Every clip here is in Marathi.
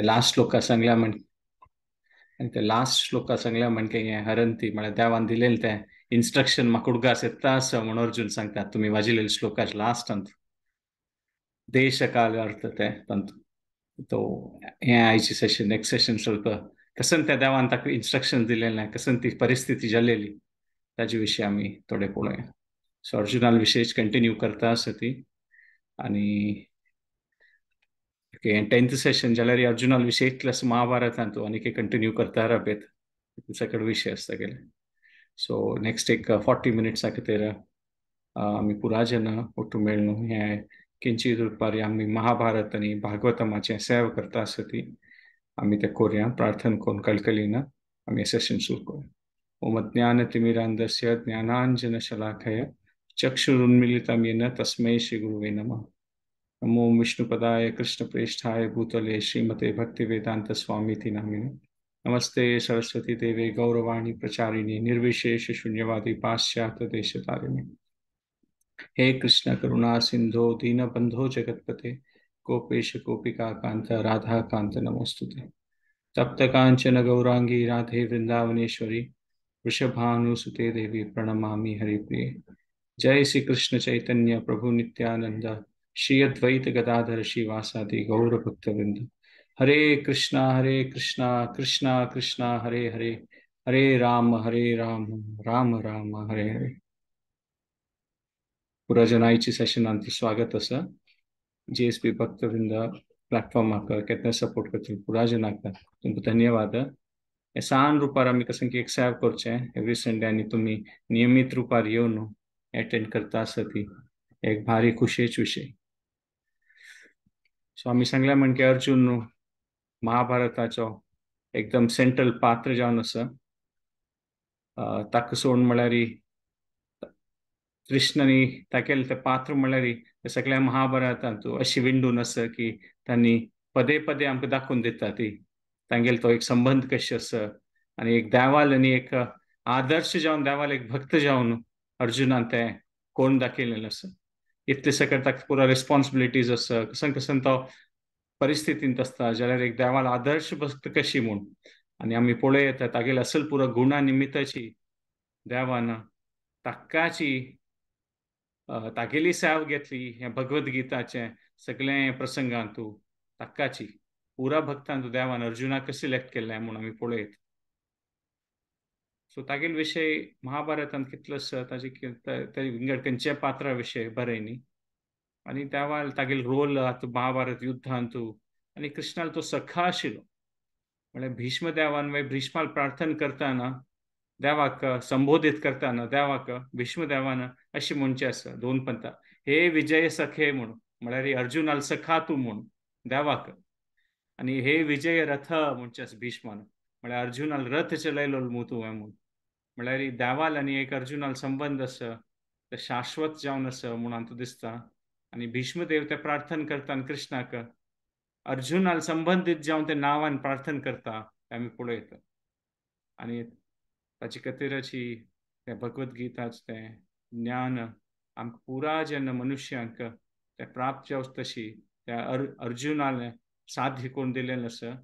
लास्ट श्लोका सांगल्या म्हण आणि ते लास्ट श्लोका सांगल्या म्हणजे हें हरंती म्हळ्यार देवान दिलेलें तें इन्स्ट्रक्शन म्हाका उडगास येता आसा म्हणून अर्जुन सांगतात तुमी वाजिलेले श्लोकाच लास्ट अंत देश काल अर्थ ते तंत तो हें आयचे सेशन नेक्स्ट सेशन ಸ್ವಲ್ಪ कसन त्या देवान ताका इन्स्ट्रक्शन दिलेलें कसन ती परिस्थिती जाल्लेली ताजे विशीं आमी थोडे पळोवया सो अर्जुना विशयीच कंटिन्यू करता आसा ती आनी टेंथ सेशन जाल्यार अर्जुना विशयी इतलें महाभारतांत आनी कंटिन्यू करता राबेत सगळे विषय आसता गेले सो नेक्स्ट एक 40 मिनिट्स खातीर आमी पुरा जेन्ना ಒಟ್ಟು मेळून हें किंचित रुपारी आमी महाभारत आनी भागवतमाचें सेव करता आसा ती आमी तें कोरया प्रार्थना करून कळकळीन आमी सेशन सुरू करूया ओम ज्ञानतिमिरान्धस्य ज्ञानाञ्जनशलाखय चक्षुरुन्मीलितं येन तस्मै श्रीगुरुवे नमः नमो विष्णुपदाय कृष्णप्रेष्ठाय भूतले श्रीमते भक्तिवेदांत स्वामीति नामिने नमस्ते सरस्वती देवे गौरवाणी प्रचारिणी निर्विशेष शून्यवादी पाश्चात्य देशतारिणे हे कृष्ण करुणा सिंधो दीनबंधो जगतपते गोपेश गोपिका कांत राधा कांत नमोस्तुते तप्त कांचन गौरांगी राधे वृंदावनेश्वरी वृषभानुसुते देवी प्रणमामि हरिप्रिये जय श्री कृष्ण चैतन्य प्रभु नित्यानंद श्री अद्वैत गदाधर श्रीवासादि गौर भक्तवृंद हरे कृष्णा कृष्णा कृष्णा हरे हरे हरे राम राम राम हरे हरे पुराजनाईची सेशनांत स्वागत आसा जीएसपी भक्तवृंद प्लॅटफॉर्माक केन्ना सपोर्ट करता पुराजनाक तुमकां धन्यवाद सान रुपार आमी कशें की एक सेव करचें एवरी संडे आनी तुमी नियमीत रुपार येवन अटेंड करता आसा ती एक भारी खुशेचो विशय सो आमी सांगल्या म्हणजे अर्जुन महाभारताचो एकदम सेंट्रल पात्र जावन आसा ताका सोडून म्हळ्यार कृष्णानी तागेलें तें पात्र म्हळ्यार सगळ्या महाभारतांत अशी विंडून आसा की तांणी पदे पदे आमकां दाखोवन दिता ती तांगेलो तो एक संबंध कशें आसा आनी एक देवाल आनी एक आदर्श जावन देवाल एक भक्त जावन अर्जुनान तें कोण दाखयलेलें आसा इतले सकट ताका पुरो रिस्पॉन्सिबिलिटीज आसा कसन कसन तो परिस्थितींत आसता जाल्यार एक देवाल आदर्श भक्त कशी म्हूण आनी आमी पळयता तागेले असल पुरो गुणा निमित्ताची देवान ताकाची तागेली सेव घेतली हे भगवद्गीताचे सगळे प्रसंगांत ताकाची पुरा भक्तांत देवान अर्जुनाक सिलेक्ट केल्लें म्हूण आमी पळयत सो तागेले विशय महाभारतांत कितलो आसा ताजे विंगड खंयच्या पात्रा विशय बरें न्ही आनी देवाल तागेलो रोल आतां महाभारत युद्धांत आनी कृष्णाल तो सखा आशिल्लो म्हळ्यार भीष्म देवान भीष्माल प्रार्थना करतना देवाक संबोधित करतना देवाक भीष्म देवान अशी म्हणचे आसा दोन पंथा हे विजय सखे म्हूण म्हळ्यार अर्जुनाल सखा तूं म्हूण देवाक आनी हे विजय रथ म्हणचे आसा भीष्मान म्हळ्यार अर्जुनाल रथ चलयलो मू तुवें म्हूण म्हळ्यार देवाल आनी एक अर्जुनाल संबंध आसा ते शाश्वत जावन आसा म्हूण आमकां दिसता आनी भीष्मदेव ते प्रार्थना करता कृष्णाक अर्जुनाल संबंधित जावन ते नांवान प्रार्थना करता ते आमी पळयता आनी ताचे खातीरची ते भगवद्गीताचें तें ज्ञान आमकां पुरा जेन्ना मनुश्यांक ते प्राप्त जावंच तशी त्या अर्जुनान साध्य करून दिलेलें आसा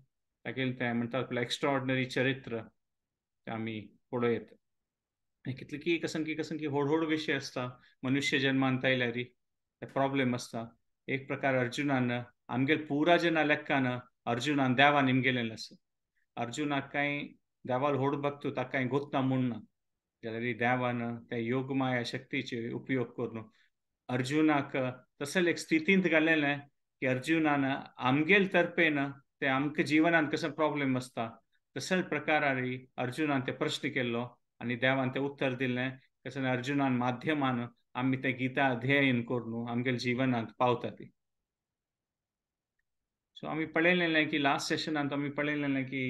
तागेलें तें म्हणटा एक्स्ट्राऑर्डिनरी चरित्र तें आमी पळयत कितले की कसन की व्हड विशय आसता मनुष्य जन्मांत आयल्यार ते प्रॉब्लेम आसता एक प्रकार अर्जुनान आमगेले पुरा जेन्ना लेक्कान अर्जुनान देवान निमगेलेलें आसा अर्जुनाक कांय देवाल व्हड भक्त ताका कांय गोत्ता म्हूण ना जाल्यार देवान ते योगमाया शक्तीचे उपयोग करून अर्जुनाक तसले एक स्थितींत घालेलें की अर्जुनान आमगेल तर्फेन ते आमकां जिवनांत कसो प्रॉब्लेम आसता तसले प्रकारारी अर्जुनान ते प्रश्न केल्लो आनी देवान ते उत्तर दिल्लें कसन अर्जुनान माध्यमान आमी ते गीता अध्ययन करून आमगेल्या जिवनांत पावता ती सो आमी पळयलेलें की लास्ट सेशनांत आमी पळयलेलें की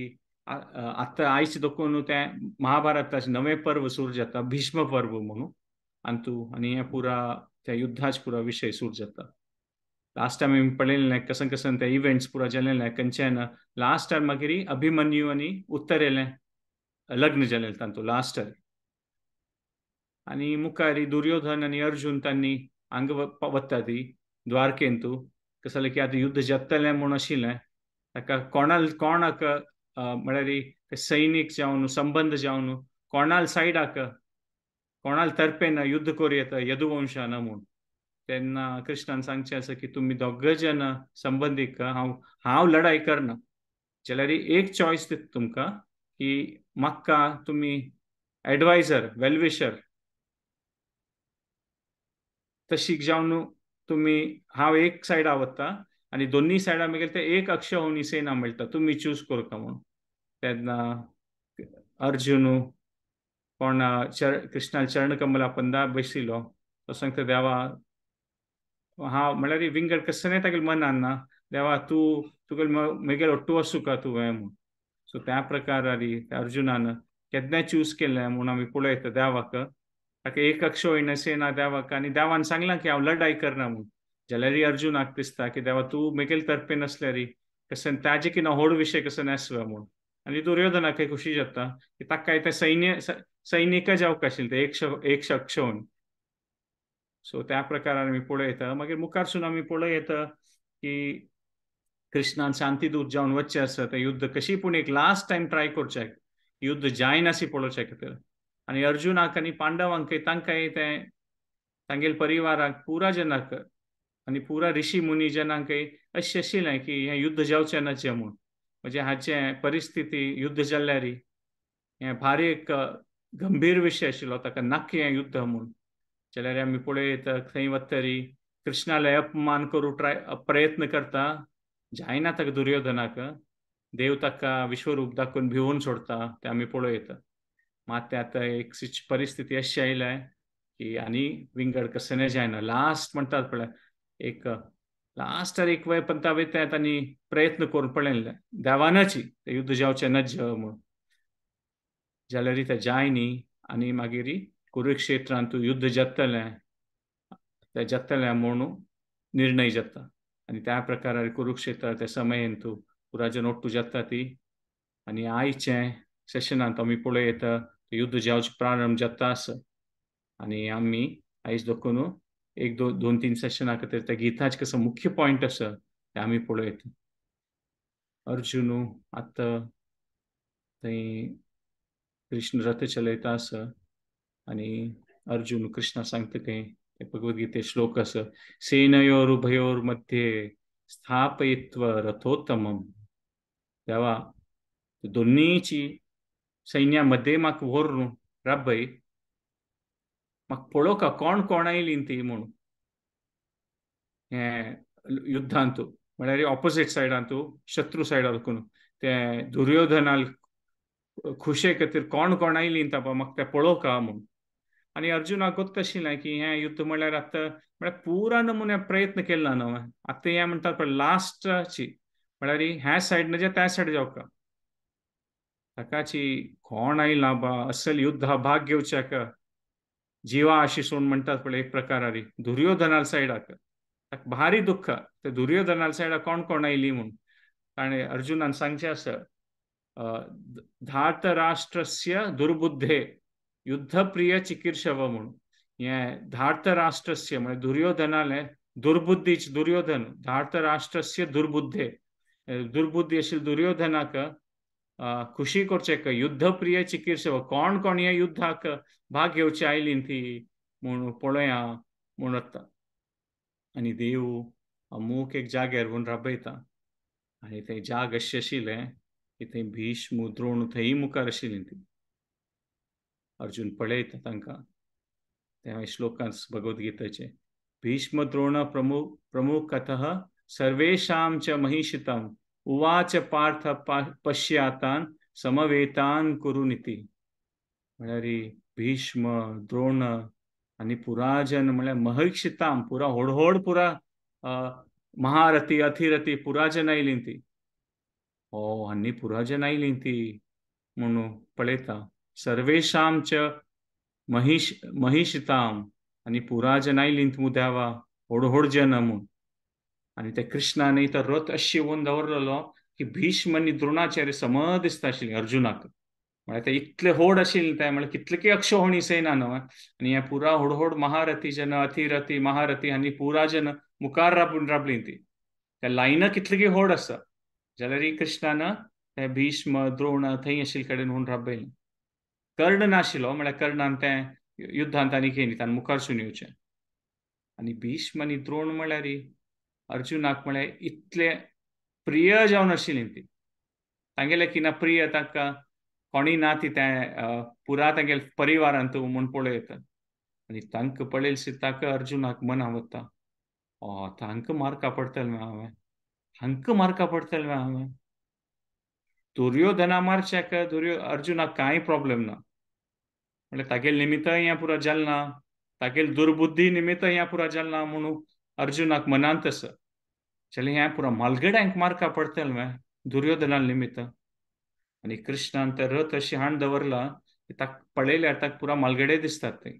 आतां आयज देखून ते महाभारताचे नवें पर्व सुरू जाता भीष्म पर्व म्हणून आनी हे पुरा त्या युद्धाचे पुरा विशय सुरू जाता लास्ट टायम आमी पळयलेलें कसन कसन ते इव्हेंट्स पुरा जालेलें खंयच्यान लास्ट टायम मागीर अभिमन्यू आनी उत्तरेलें लग्न जालेलें तांतू लास्ट टायम आनी मुखारी दुर्योधन आनी अर्जुन तांणी हांगा वता ती द्वारकेंत कसलें की आतां युद्ध जातलें म्हूण आशिल्लें ताका कोणाक म्हळ्यार ते सैनीक जावन संबंध जावन कोणाल सायडाक कोणाल तर्फेन युद्ध करूं येता यदुवंशान म्हूण तेन्ना कृष्णान सांगचें आसा की तुमी दोग जन संबंदीक हांव लढाई करना जाल्यार एक चॉयस दिता तुमकां की म्हाका तुमी एडवायझर वेलविशर तशीक जावन तुमी हांव एक सायडा वता आनी दोनी सायडा मागीर ते एक अक्षौहिणी सेना मेळटा तुमी चूज करता म्हणून तेन्ना अर्जुन कोण कृष्णाल चरणकमला पंदा बशिल्लो तो सांगता देवा हांव म्हळ्यार विंगड कसलें तागेले मनान ना देवा तूं तुगेले म्हगेलो ओट्टू वचूं का तुवें म्हूण सो त्या प्रकारारी अर्जुनान केन्नाय चूज केलें म्हूण आमी पळयता देवाक ताका एक अक्षौहिणी सेना देवाक आनी देवान सांगलां की हांव लढाई करना म्हूण जाल्यार अर्जुनाक दिसता की देवा तूं म्हगेले तर्फे नसल्यार कसन ताजे की व्हड विशय कसो नेसवा म्हूण आनी दुर्योधनाक खुशी जाता की ताका ते सैनिक जावंक आशिल्ले ते एक अक्षौहिणी सो त्या प्रकारान आमी पळयता मागीर मुखारसून आमी पळयता की कृष्णान शांतीदूत जावन वच्चे आसा ते युद्ध कशी पूण एक लास्ट टायम ट्राय करचें युद्ध जायना अशी पळोवचें खातीर आनी अर्जुनाक आनी पांडवांक तांकांय ते तांगेले परिवाराक पुरा जनाक आनी पुरा ऋषी मुनी जनांकय अशें आशिल्लें की हें युद्ध जावचें नाचें म्हूण म्हणजे हाचे परिस्थिती युद्ध जाल्ल्यार हें भारी एक गंभीर विशय आशिल्लो ताका नाका हें युद्ध म्हूण जाल्यार आमी पळयता थंय वतरी कृष्णाले अपमान करूं प्रयत्न करता जायना ताका दुर्योधनाक देव ताका विश्वरूप दाखोवन भिवून सोडता ते आमी पळयता मात ते आतां एक परिस्थिती अशी आयल्या की आनी विंगड कसलें जायना लास्ट म्हणटात पळय एक लास्टार एक वेळ पंता वयता आनी प्रयत्न करून पळयलें देवानाची ते युद्ध जावचें नज म्हूण जाल्यार ते जाय न्ही आनी मागीर कुरुक्षेत्रांत युद्ध जातलें ते जातलें म्हूण निर्णय जाता आनी त्या प्रकारान कुरुक्षेत्र त्या समयेन पुराजन ओट्टू जाता ती आनी आयचे सेशनांत आमी पळयता युद्ध जावचें प्रारंभ जाता आसा आनी आमी आयज दोखून एक दोन तीन सेशनां खातीर त्या गिताचे कसो मुख्य पॉयंट आसा ते आमी पळयता अर्जुन आतां थंय कृष्ण रथ चलयता आसा आनी अर्जुन कृष्णा सांगता खंय भगवद्गीते श्लोक आसा सेनयोरुभयोर्मध्ये स्थापयित्वा रथोत्तमम देवा दोन्हीची सैन्यामध्ये म्हाका व्हरून राबय म्हाका पळोवका कोण आयली ती म्हणून हें युद्धांत म्हळ्यार ऑपोजीट सायडांत शत्रू सायडार ते दुर्योधनाल खुशे खातीर कोण आयली म्हाका ते पळोवका म्हूण आनी अर्जुनाक गोत्त आशिल्लें की हें युद्ध म्हळ्यार आतां म्हळ्यार पुरा नमुन्या प्रयत्न केला न्हू आतां हें म्हणटात पळय लास्टाची म्हळ्यार ह्या सायड म्हणजे त्या सायड जावका ताकाची कोण आयला बा असल युद्ध भाग घेवच्याक जिवा आशिसून म्हणटात पळय एक प्रकारारी दुर्योधनाल सायडाक ताका भारी दुख्ख ते दुर्योधनाल सायडाक कोण आयली म्हूण ताणें अर्जुनान सांगचें आसा धार्तराष्ट्रस्य दुर्बुद्धे युद्धप्रिय चिकीर्षव म्हणून हें धार्तराष्ट्रस्य म्हणजे दुर्योधनाले दुर्बुद्धीच दुर्योधन धार्तराष्ट्रस्य दुर्बुद्धे दुर्बुद्धी आशिल्ल्या दुर्योधनाक खुशी करचें युद्धप्रिय चिकीर्षव कोण ह्या युद्धाक भाग घेवची आयली ती म्हूण पळया म्हूण वता आनी देव अमूक एक जाग्यार व्हरून राबयता आनी थंय जाग अशें आशिल्लें की थंय भीष्म द्रोण थंय मुखार आशिल्लीं ती अर्जुन पळयता तांकां त्या श्लोकांत भगवद्गीतेचे भीष्म द्रोण प्रमुखतः सर्वेषां च महिषितम् उवाच पार्थ पश्यातान् समवेतान् कुरुनिति म्हळ्यार भीष्म द्रोण आनी पुराजन म्हळ्यार महिषितां पुरा व्हड पुरा महारथी अथिरथी पुराजन आयलीं ती आनी पुराजन आयलीं ती म्हणून पळयता सर्वेषां च महिषितां आनी पुराजन आयलीं देवा व्हड जन म्हूण आनी ते कृष्णान तो रथ अशी वोवन दवरलेलो की भीष्म आनी द्रोणाचार्य सम दिसता आशिल्लीं अर्जुनाक म्हळ्यार ते इतले व्हड आशिल्ले ते म्हळ्यार कितलेकी अक्षौहिणी सेना न्हू आनी हे पुरा व्हड महारथी जन अथिरथी महारथी आनी पुराजन मुखार राबलीं ती त्या लायन कितलेकी व्हड आसा जाल्यार कृष्णान ते भीष्म द्रोण थंय आशिल्ले कडेन व्हरून राबयलें. कर्ण नाशिल्लो म्हळ्यार कर्णान तें युद्धांत आनीक तांणी मुखार सून येवचें. आनी भीष्म आनी द्रोण म्हळ्यार अर्जुनाक म्हळ्यार इतले प्रिय जावन आशिल्लीं ती. तांगेले किना प्रिय ताका कोणी ना ती तें पुरा तांगेले परिवारांत म्हूण पळयत. आनी तांकां पळयले ताका अर्जुनाक मन आवडटा. हांकां मारका पडटलें हांवें, हांकां मारका पडटलें हांवें. दुर्योधना मारच्याक अर्जुनाक कांय प्रॉब्लेम ना. म्हळ्यार तागेले निमित्तय हें पुरो जालें ना, तागेले दुर्बुद्धी निमित्त हें पुरो जालें ना म्हणून अर्जुनाक मनांत आसा. जाल्यार हें पुरो मालगड्यांक मारका पडटलें दुर्योधना निमित्त. आनी कृष्णान ते रथ अशी हाण दवरला ताका पळयल्यार ताका पुरो मालगडे दिसतात थंय.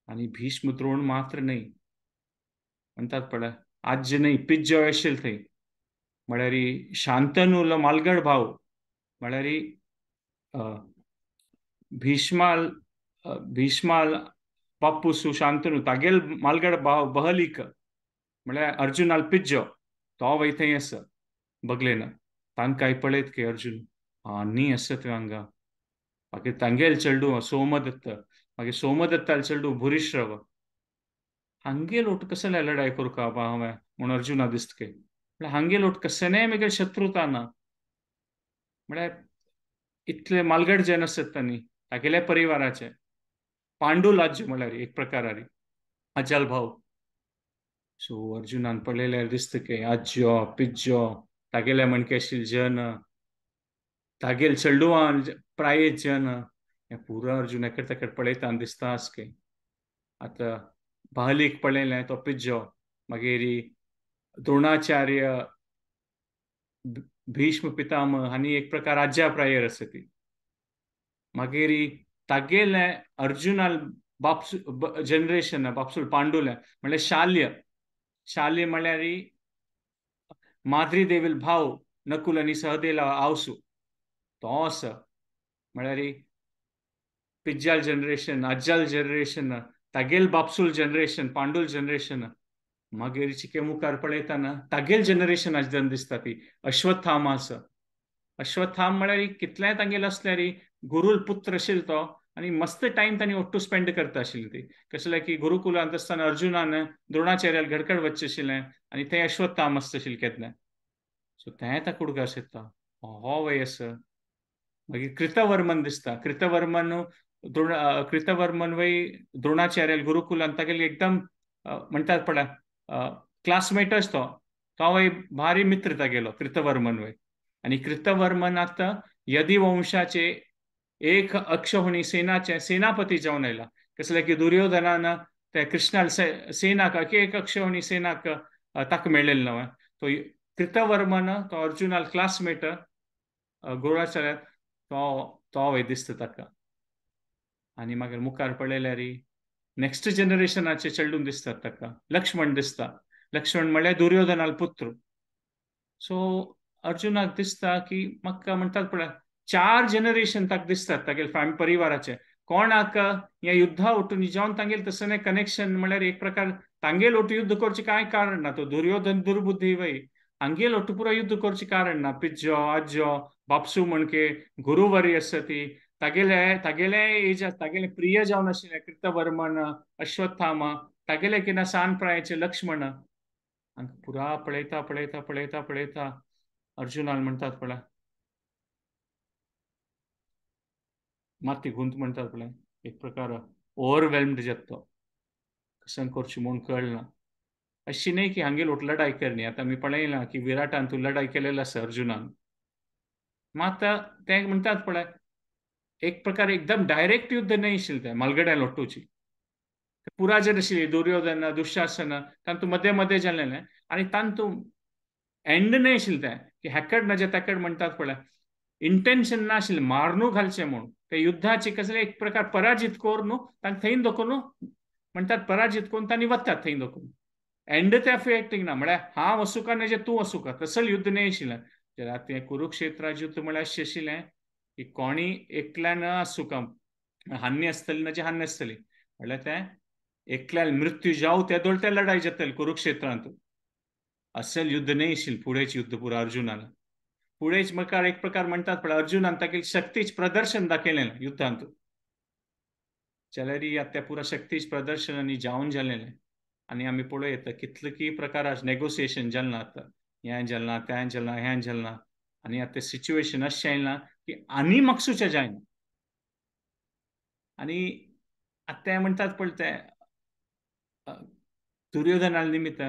आनी भीष्म द्रोण मात्र न्हय, म्हणटात पळय आज्य न्हय पिज्जो आशिल्लो थंय. म्हळ्यार शांतनूलो मालगड भाव म्हळ्यार भीष्माल भीष्माल बापूसू शांतनू तागेल मालगड भाव बहलीक म्हळ्यार अर्जुनाल पिज्जो तो वयथंय आसा बगलेन. तांकां पळयत की अर्जुन न्ही आसा थंय हांगा. मागीर तांगेल चेडूं सोमदत्त, मागीर सोमदत्ताल चेडूं भूरिश्रव हांगे लोट कसले लढाई करूं का हांवें म्हूण अर्जुना दिसतके. म्हळ्यार हांगे लोट कसलेय म्हगे शत्रुता ना. म्हळ्यार इतले मालगड जे आसत तांणी तागेल्या परिवाराचे पांडू राज्य म्हळ्यार एक प्रकारारी अजाल भाव. सो अर्जुनान पळयल्यार दिसता की आज्यो पिज्जो तागेले मणके आशिल्ले जन तागेल चेडूं प्रायेत जन हें पुरो अर्जुन एकर तेकर पळयता आनी दिसता आसके. आतां बहलीक पळयलें तो पिज्जो, मागीर द्रोणाचार्य भीष्म पितामह हांणी एक प्रकार आज्या प्रायर आसा ती. मागीर तागेले अर्जुनाल बापसूल जनरेशन बापसूल पांडुले म्हळ्यार शाल्य. शाल्य म्हळ्यार माद्री देवील भाव नकुल आनी सहदेला आवसू तो आसा. म्हळ्यार पिज्जाल जनरेशन आज्याल जनरेशन तागेल बापसूल जनरेशन पांडुल जनरेशन. मागीर चिके मुखार पळयतना तागेल जनरेशनाची जन दिसता ती अश्वत्थामा आसा. अश्वत्थाम म्हळ्यार कितलें तांगेलें आसल्यार गुरुल पुत्र आशिल्लो तो आनी मस्त टायम तांणी ओट्टू स्पेंड करता आशिल्ली ती. कसलें की गुरुकुलांत आसतना अर्जुनान द्रोणाचार्याल घडकड वचचें आशिल्लें आनी थंय अश्वत्थाम आसता आशिल्लें केन्ना. सो तें ताका उडगास येता हो वय आसा. मागीर कृतवर्मन दिसता. कृतवर्मन वय द्रोणाचार्याल गुरुकुलांत तागेले एकदम म्हणटात पळय क्लासमेटच तो. तो वय भारी मित्र तागेलो कृतवर्मन वय. आनी कृतवर्मन आतां यदी वंशाचे एक अक्षौहिणी सेनाचे सेनापती जावन आयला. कसलें की दुर्योधनान ते कृष्णाल सेनाक एक अक्षौहिणी सेनाक ताका मेळिल्लो न्हय. तो कृतवर्मन तो अर्जुनाल क्लासमेट गुरुआचार्य तो वय दिसता ताका. आनी मागीर मुखार पळयल्यार नेक्स्ट जनरेशनाचे चेडूं दिसतात ताका. लक्ष्मण दिसता. लक्ष्मण म्हळ्यार दुर्योधनाल पुत्र. सो अर्जुनाक दिसता की म्हाका म्हणटात पळय 4 जनरेशन ताका दिसतात तागेले परिवाराचे. कोणाक हे युद्धा वटून जावन तांगेले तसलें कनेक्शन म्हळ्यार एक प्रकार तांगेल वटू युद्ध करचें कांय कारण ना. तो दुर्योधन दुर्बुद्धी वय हांगेल वटू पुरो युद्ध करचें कारण ना. पिज्जो आज्यो बापसू म्हणके गुरुवरी आसा ती तागेले एजात तागेले प्रिय जावन आशिल्ले कृतवर्मन अश्वत्थामा तागेले किना सानप्रायाचे लक्ष्मण पुरा पळयता पळयता पळयता पळयता अर्जुनान म्हणटात पळय माती गुंत म्हणटात पळय एक प्रकार ओवरवेल्म्ड जाता तो. कशें करचें म्हूण कळना. अशी न्हय की हांगे लोट लढाई करनी. आतां आमी पळयलां की विराटान तूं लढाई केलेलो आसा अर्जुनान. मात ते म्हणटात पळय एक प्रकार एकदम डायरेक्ट युद्ध न्हय आशिल्लें तें मालगड्या लोट्टूची. पुरा जर आशिल्ली दुर्योधन दुशासन तांतूं मदें मदें जाल्लें आनी तांतूं एंड न्हय आशिल्लें तें की हेकड नाजाल्यार तेकड म्हणटात पळय इंटेन्शन नाशिल्लें मारूनू घालचें म्हूण. ते युद्धाची कसले एक प्रकार पराजीत कोर न्हू तांकां थंय दोखून म्हणटात पराजीत करून तांणी वतात थंय दोखून. एंड ते अफेक्टींग ना म्हळ्यार हांव वचूं काय नाजाल्यार तूं वचूं का तसलें युद्ध न्हय आशिल्लें. जाल्यार तें कुरुक्षेत्राचें युद्ध म्हळ्यार अशें आशिल्लें की कोणी एकल्यान आसूं का हान्य आसतली नाजाल्यार हान्य आसतली म्हळ्यार तें एकल्यान मृत्यू जावं ते दर ते लढाई जातली कुरुक्षेत्रांत. असल युद्ध नाही येशील फुडेच युद्ध पुरा अर्जुनाला फुडेच मकार एक प्रकार म्हणतात पण अर्जुनान ताकी शक्तीच प्रदर्शन दाखयलें युद्धांत जाल्यार त्या पुरा शक्तीच प्रदर्शन आनी जावन जालेलें आनी आमी पळयत कितलेकी प्रकार नेगोसिएशन जालना आतां हें जालना तें जालना हें जालना आनी आतां सिच्युएशन अशें आयलां की आनी मकसूचें जायना आनी आतां ते म्हणटात पळय ते दुर्योधना निमित्त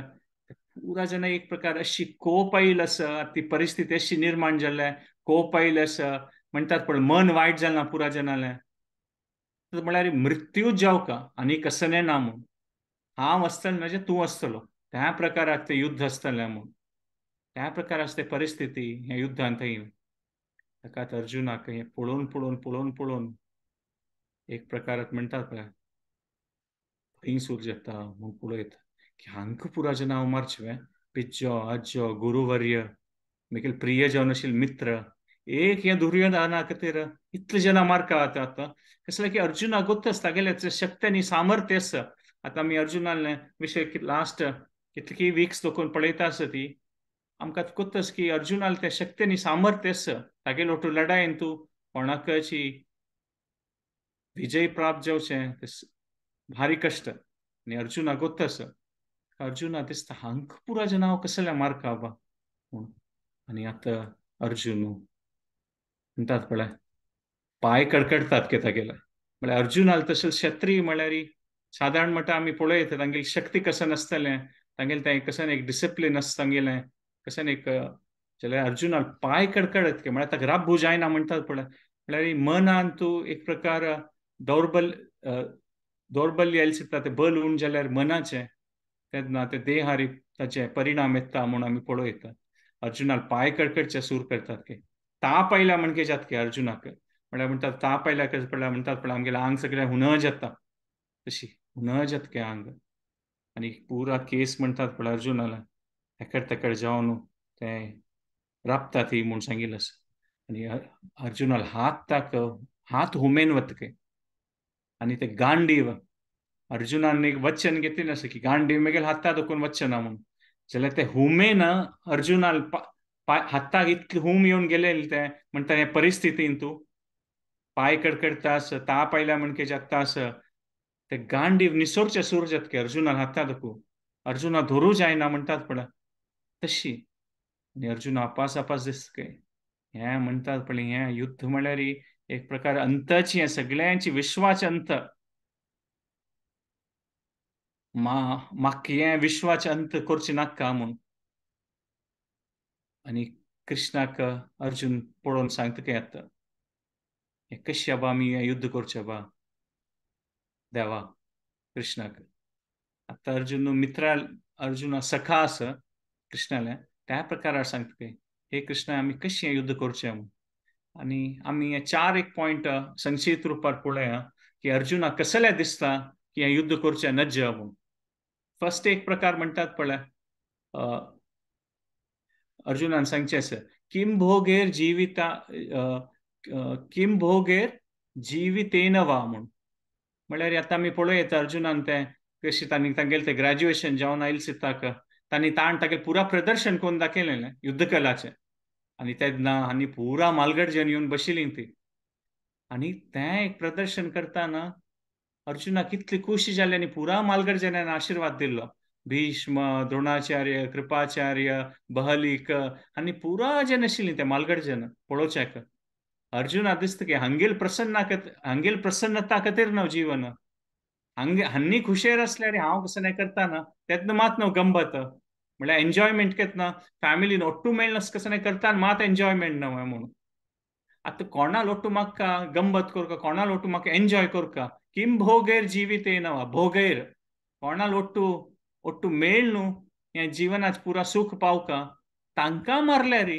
पुरा जेन्ना एक प्रकार अशी कोप आयिल्लो आसा ती परिस्थिती अशी निर्माण जाल्या कोप आयिल्लो आसा म्हणटात पळय मन वायट जालां पुरा जनालें म्हळ्यार मृत्यूच जावका आनी कसलें ना म्हूण हांव आसतलें म्हणजे तूं आसतलो त्या प्रकाराक तें युद्ध आसतलें म्हूण त्या प्रकाराची ते परिस्थिती हे युद्धांत ताका अर्जुनाक हें पळोवन पळोवन पळोवन पळोवन एक प्रकारात म्हणटात पळय खंय सूर येता म्हूण पळयत की हांकां पुरा जेन्ना हांव मारचें पिज्जो आज्जो गुरुवर्य म्हगेले प्रियजन आशिल्ले मित्र एक हे दुर्योधना खातीर इतले जना मारका आतां कसलें की अर्जुनाक गोत्तस तागेलें शक्त आनी सामर्थ्य आसा आतां आमी अर्जुनाले विशय लास्ट कितलीं विक्स दोकून पळयता आसा ती आमकां कोत्तस की अर्जुनाल ते शक्त आनी सामर्थ्य आसा तागेलो तूं लढायेन तूं कोणाकची विजय प्राप्त जावचें भारी कश्ट आनी अर्जुनाक गोत्त आसा अर्जुना दिसता हांकां पुरा जना हांव कसलें मारका बा म्हूण आनी आतां अर्जुन म्हणटात पळय पाय कडकडटात के तागेले म्हळ्यार अर्जुनाल तसो क्षत्रीय म्हळ्यार सादारण मटा आमी पळयत तांगेली शक्ती कसन नासतलें तांगेलें तें कसन एक डिसिप्लीन आसता तांगेलें कसन एक जाल्यार अर्जुनाल पाय कडकडत के म्हळ्यार ताका राब्बू जायना म्हणटात पळय म्हळ्यार मनान तूं एक प्रकार दौर्बल्य येयले सिकता तें बल उण जाल्यार मनाचें तेन्ना ते देहारी ताचे परिणाम येता म्हूण आमी पळयतात अर्जुनाल पाय कडकडचे सूर करतात के ताप आयला म्हणजे जात के अर्जुनाक म्हळ्यार म्हणटात ताप आयला म्हणटात पळय आमगेलें आंग सगळें हुनज येता तशी हुनज येता के आंग आनी पुरा केस म्हणटात पळय अर्जुनाला एकर तेकर जावन तें राबता ती म्हूण सांगिल्लें आसा आनी अर्जुनाल हात हुमेन वता के आनी ते गांडीव अर्जुनान एक वचन घेतलें आसा की गांडीव म्हगेले हाता दोकून वचना म्हूण जाल्यार ते हुमेन अर्जुनाल हाताक इतलें हूम येवन गेलें तें म्हणटा हे परिस्थितीन तूं पाय कडकडटा आसा ताप आयला म्हणजे जाता आसा ते गांडीव निसोरचे सूर जाता के अर्जुनान हाता दोकू अर्जुना धरू जायना म्हणटात पळय तशी आनी अर्जुना आपास आपास दिसता के हें म्हणटात पळय हें युद्ध म्हळ्यार एक प्रकार अंताची हें सगळ्यांची विश्वाचे अंत म्हाका हें विश्वाचे अंत करचें नाका म्हूण आनी कृष्णाक अर्जुन पळोवन सांगता के आतां हें कशें बा आमी हें युद्ध करचें बा देवा कृष्णाक आतां अर्जुन मित्र अर्जुना सखा आसा कृष्णाले त्या प्रकारार सांगता के हे कृष्णा आमी कशें हें युद्ध करचें म्हूण आनी आमी हे चार एक पॉयंट संक्षिप्त रुपार पळोवया की अर्जुनाक कसलें दिसता की हें युद्ध करचें नज म्हूण फर्स्ट एक प्रकार म्हणटात पळय अर्जुनान सांगचें आसा किम भोगेर जिविता किम भोगेर जिवितेन वा म्हूण म्हळ्यार आतां आमी पळयत अर्जुनान तें कशें तांगेलें तें ग्रॅज्युएशन जावन आयले सिताक तांणी तागेलें पुरा प्रदर्शन करून दाखयलें युद्ध कलाचें आनी तेन्ना आनी पुरा मालगर्जन येवन बशिल्लीं ती आनी तें एक प्रदर्शन करतना अर्जुनाक कितली खुशी जाली आनी पुरा मालगर्जनान आशिर्वाद दिल्लो भीष्म द्रोणाचार्य कृपाचार्य बहलीक आनी पुरा जन आशिल्लीं ते मालगर्जन पळोवच्याक अर्जुना दिसता की हांगेल प्रसन्नता खातीर न्हू जीवन हांनी खुशेर आसल्यार हांव कसं नाही करताना तेन्ना मात न्हू गंमत म्हळ्यार एन्जॉयमेंट घेतना फॅमिलीन ओट्टू मेळना कसं नाही करता मात एन्जॉयमेंट न्हू म्हणून आतां कोणाल ओट्टू म्हाका गंमत करका कोणाल ओट्टू म्हाका एन्जॉय करका किम भोगेर जिवितेन वा भोगेर कोणाल ओट्टू मेळ न्हू हें जिवनाच पुरा सूख पावका तांकां मारल्यार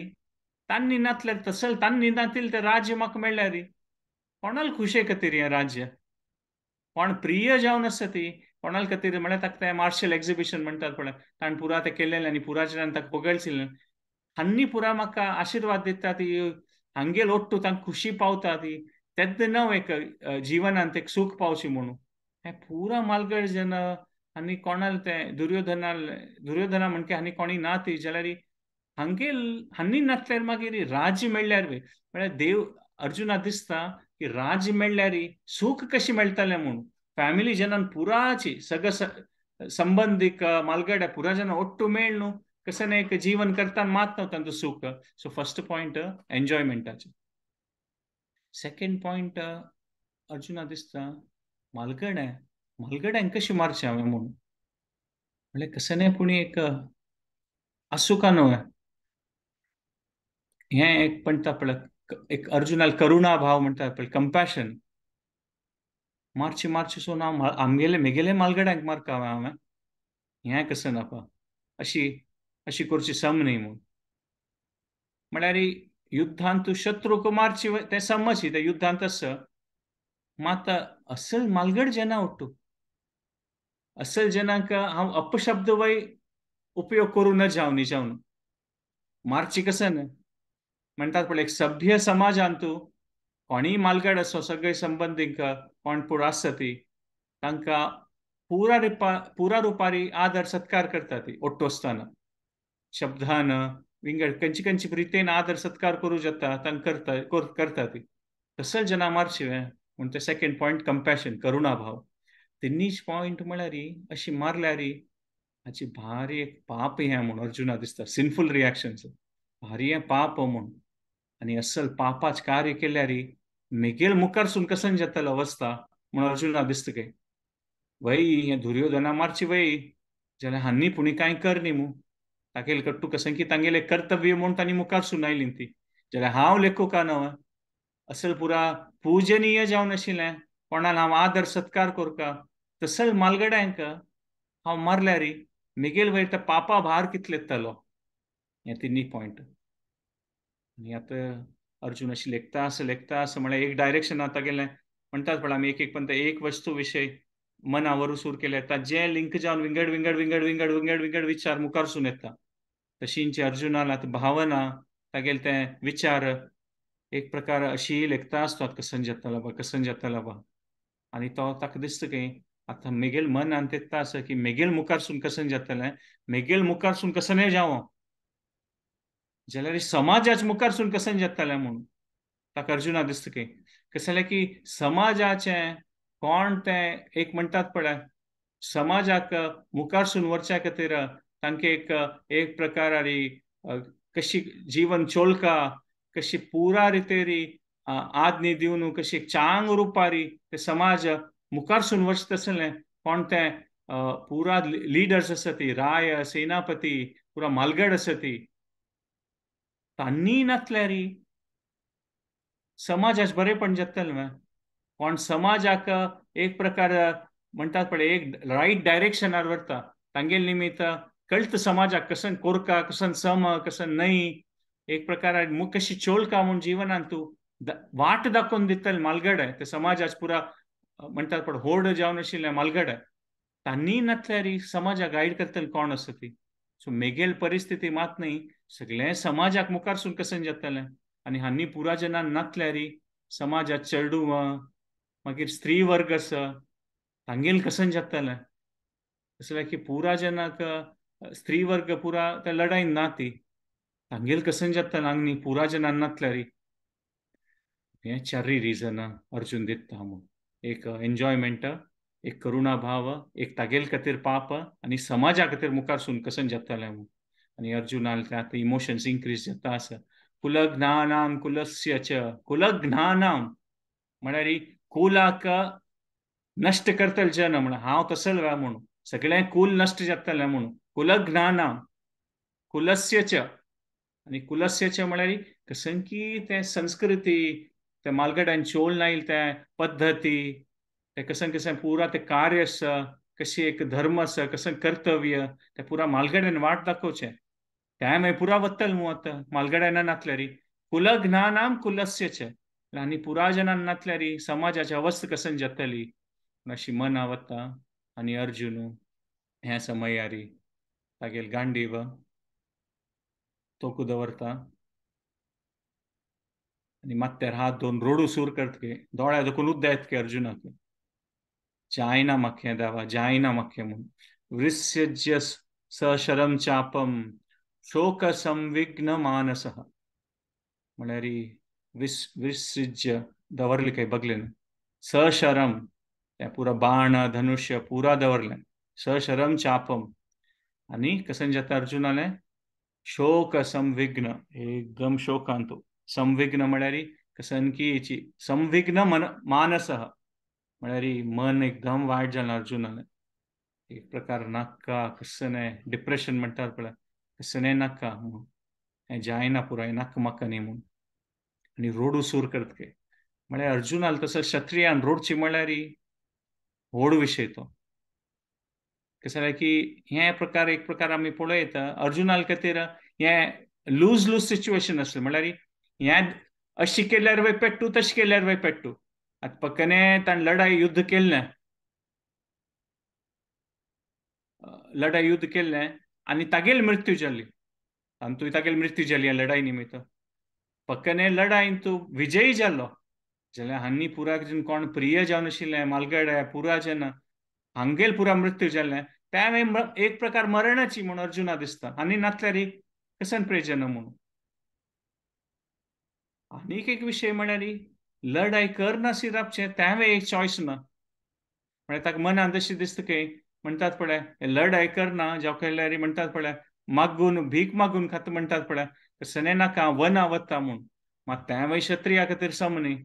तांणी नातल्यार तसल तांणी नातील ते राज्य म्हाका मेळ्ळ्यार कोणाल खुशे खातीर हें राज्य कोण प्रिय जावन आसा ती कोणाल खातीर म्हळ्यार ताका तें मार्शल एक्झिबिशन म्हणटात पळय ताणें पुरा तें केलेलें आनी पुरा जनान ताका पोगळसिल्लें हांनी पुरा म्हाका आशिर्वाद दिता ती हांगेल ओट्टू तांकां खुशी पावता ती तेन्ना न्हू एक जिवनांत एक सूख पावची म्हणून हें पुरा मालगर्जन आनी कोणाल ते दुर्योधना म्हणके आनी कोणी ना ती जाल्यार हांगेल हांनी नातल्यार मागीर राज्य मेळ्ळ्यार म्हळ्यार देव अर्जुना दिसता की राज्य मेळ्ळ्यार सूख कशी मेळटलें म्हणून फॅमिली जनान पुराची सगळं संबंधिक मालगड्या पुरा जन ಒಟ್ಟು मेळ न्हू कसं एक जीवन करता मात न्हू तांचो सुख सो फर्स्ट पॉइंट एन्जॉयमेंटाचे सेकंड पॉइंट अर्जुना दिसता मालगड्यांक कशी मारचे हांवें म्हणून म्हणल्यार कसं नाही पुणी एक असू का न्हय हें एक म्हणटा पळय एक अर्जुनाल करुणा भाव म्हणटा पळय कंपॅशन मार्ची सोन हांव म्हगेले मालगड्यांक मारका हांवें हें कसं नाका अशी अशी करची सम न्ही म्हूण म्हळ्यार युद्धांत तूं शत्रूक मारची तें समज त्या युद्धांत मात असल मालगड जेन्ना ಒಟ್ಟು असल जनांक हांव अपशब्द वय उपयोग करूं न जावन निजावन मार्ची कसन म्हणटात पळय एक सभ्य समाजांत तूं कोणीय मालगड असो सगळे संबंदीक कोण पूण आसता ती तांकां पुरा रुपारी आदर सत्कार करता ती ಒಟ್ಟು आसतना शब्दान विंगड खंयची रितीन आदर सत्कार करूं जाता तांकां करता ती तसल जना मारशिवे म्हूण ते सेकंड पॉइंट कंपॅशन करुणा भाव तिनीच पॉइंट म्हळ्यार अशी मारल्यार हाची भारी एक पाप हें म्हूण अर्जुना दिसता सिनफूल रिएक्शन्स भारी हें पाप म्हूण आनी असल पापाच कार्य केल्यार मेगेल मुखारसून कसन जातलो अवस्था म्हूण अर्जुना दिसता गे वय हें दुर्योधना मारची वय जाल्यार हांनी पुणी कांय कर न्ही मू तागेल कट्टू कसन की तांगेलें कर्तव्य म्हूण तांणी मुखारसून आयलीं ती जाल्यार हांव लेखू का न्हय असल पुरा पूजनीय जावन आशिल्लें कोणाल हांव आदर सत्कार कोरका तसल मालगड्यांक हांव मारल्यार मेगेल वयर त्या पापा भार कितलो येतलो हें तिनी पॉइंट आनी आतां अर्जुन अशी लेखता आसा म्हळ्यार एक डायरेक्शन तागेलें म्हणटात पळय आमी एक पण एक वस्तू विशय मना वरुसूर केले जें लिंक जावन विंगड विचार मुखारसून येता तशींची अर्जुनाल आतां भावना तागेले ते विचार एक प्रकार अशी लेखता आसतात कसन जातला बा आनी तो ताका दिसता की आतां मेगेल मन आनी तेत्ता आसा की मेगेल मुखारसून कसन जातलें मेगेल मुखारसून कसनय जावं जाल्यार समाजाच्या मुखारसून कसन जातलें म्हणून ताका अर्जुना दिसता की कसं जालें की समाजाचें कोण तें एक म्हणटात पळय समाजाक मुखारसून व्हरच्या खातीर तांकां एक प्रकारारी कशी जीवन चोलका कशी पुरा रितेरी आज्ञे दिवन कशी चांग रुपारी ते समाज मुखारसून वचता आसलें कोण ते पुरा लिडर्स आसा ती राय सेनापती पुरा मालगड आसा ती तांणी नातल्यार समाजाच बरेपण जातलें कोण समाजाक एक प्रकार म्हणटात पळय एक रायट डायरेक्शनार व्हरता तांगेल निमित्त कळ्ळत समाजाक कसन कोरका कसन सम कसन न्हय एक प्रकार कशी चोलका म्हूण जिवनांत तूं वाट दाखोवन दितले मालगड ते समाजाच पुरा म्हणटात पळय होड जावन आशिल्लें मालगड तांणी नातल्यार समाजाक गायड करतले कोण आसा ती सो मेगेल परिस्थिती मात न्हय सगळें समाजाक मुखारसून कसन जातलें आनी हांनी पुरा जनान नातल्यार समाजात चेडूं मागीर स्त्री वर्ग आसा तांगेल कसन जातलें तसलें की पुरा जनाक स्त्री वर्ग पुरा त्या लढाईन ना ती तांगेल कसन जातलें हांगा पुरा जनान नातल्यार हें चारय रिजन अर्जुन दिता म्हूण एक एन्जॉयमेंट एक करुणा भाव एक तागेल खातीर पाप आनी समाजा खातीर मुखारसून कसन जातलें म्हूण आनी अर्जुनाल ते आतां इमोशन्स इन्क्रीज जाता आसा कुलज्ञानां कुलस्य च कुलज्ञानां म्हळ्यार कुलाक नश्ट करतले जन म्हण हांव तसल म्हणून सगळें कुल नश्ट जातलें म्हणून कुलज्ञानां कुलस्य च आनी कुलस्य च म्हळ्यार कसन की ते संस्कृती ते मालगड्यान चोल नायल ते पद्दती ते कसन पुरा ते कार्य आसा कशी एक धर्म आसा कसन कर्तव्य ते पुरा मालगड्यान वाट दाखोवचें तें मागीर पुरा वतले न्हू आतां मालगड्यान नातल्यार कुलज्ञानां कुलस्य च आनी पुरा जनान नातल्यार समाजाची अवस्था कसन जातली अशी मना वता आनी अर्जुन ह्या समयार तागेल गांडीव तोकू दवरता आनी मात्यार हात दोन रोडू सूर करतके दोळ्या दुखून उद्दा येतके अर्जुनाक जायना म्हाका देवा जायना म्हाका म्हणून विसृज्य सशरम चापम शोक संविघ्न मानस म्हळ्यार विसृज्य दवरले काही बगलेन सशरम त्या पुरा बाण धनुष्य पुरा दवरलें सशरम चापम आणि कसन जाता अर्जुनाले शोक संविघ्न एकदम शोकांतो संविघ्न म्हळ्यार कसन की हेची संविघ्न मन मानस म्हळ्यार मन एकदम वायट जालें अर्जुनाले एक प्रकार नाका कसने डिप्रेशन म्हणटात पळय कसने नाका हें जायना पुराय नाका म्हाका न्ही म्हूण आनी रोडू सूर करतके म्हळ्यार अर्जुनाल तसो क्षत्रियान रोडची म्हळ्यार व्हड विशय तो कसं जालें की हे प्रकार एक प्रकार आमी पळयता अर्जुनाल खातीर हें लूज लूज सिच्युएशन आसलें म्हळ्यार हें अशें केल्यार वय पेट्टू तशें केल्यार वय पेट्टू आतां पक्कने ताणें लढाई युद्ध केल्लें आनी तागेली मृत्यू जाली आनी तुवें तागेली मृत्यू जाली ह्या लढाई निमित्त पक्कने लढाईन तूं विजयी जाल्लो जाल्यार हांणी पुरा कोण प्रिय जावन आशिल्ले मालगडे पुरा जेन्ना हांगेल पुरा मृत्यू जाल्लें त्या एक प्रकार मरणाची म्हूण अर्जुना दिसता आनी नातल्यार कसन प्रयोजन म्हणून आनीक एक विशय म्हळ्यार लढाई करनासी रावचें त्यावेळी एक चॉयस ना म्हळ्यार ताका मनांत अशें दिसता की म्हणटात पळय लढाई करना जावं केल्यार म्हणटात पळय मागून भीक मागून खाता म्हणटात पळय तसं नाका वना वता म्हूण मात त्यावेळी क्षत्रिया खातीर सम न्ही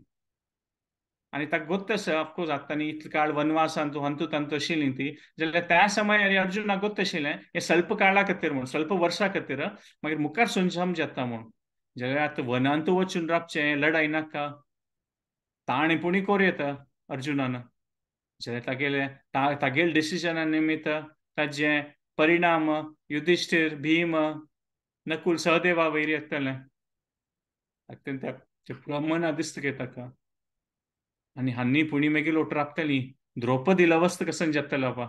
आनी ताका गोत्त आसा ऑफकोर्स आतां इतलो काळ वनवासान तूं हंतू तंतू आशिल्लीं ती जाल्यार त्या समयार अर्जुनाक गोत्त आशिल्लें हें स्वल्प काळा खातीर म्हूण स्वल्प वर्सां खातीर मागीर मुखार संजम जाता म्हूण जाल्यार आतां वनांत वचून रावचें लढाई नाका ताणेपणी कोर येता अर्जुनान जाल्यार तागेले डिसिजना निमित्त ताजे परिणाम युधिष्ठीर भीम नकुल सहदेवा वयर येतले अत्यंत मना दिसता गे ताका आनी हांणी पुणी मागीर लोट राबतली द्रौपदीला अवस्था कसन जातलें बाबा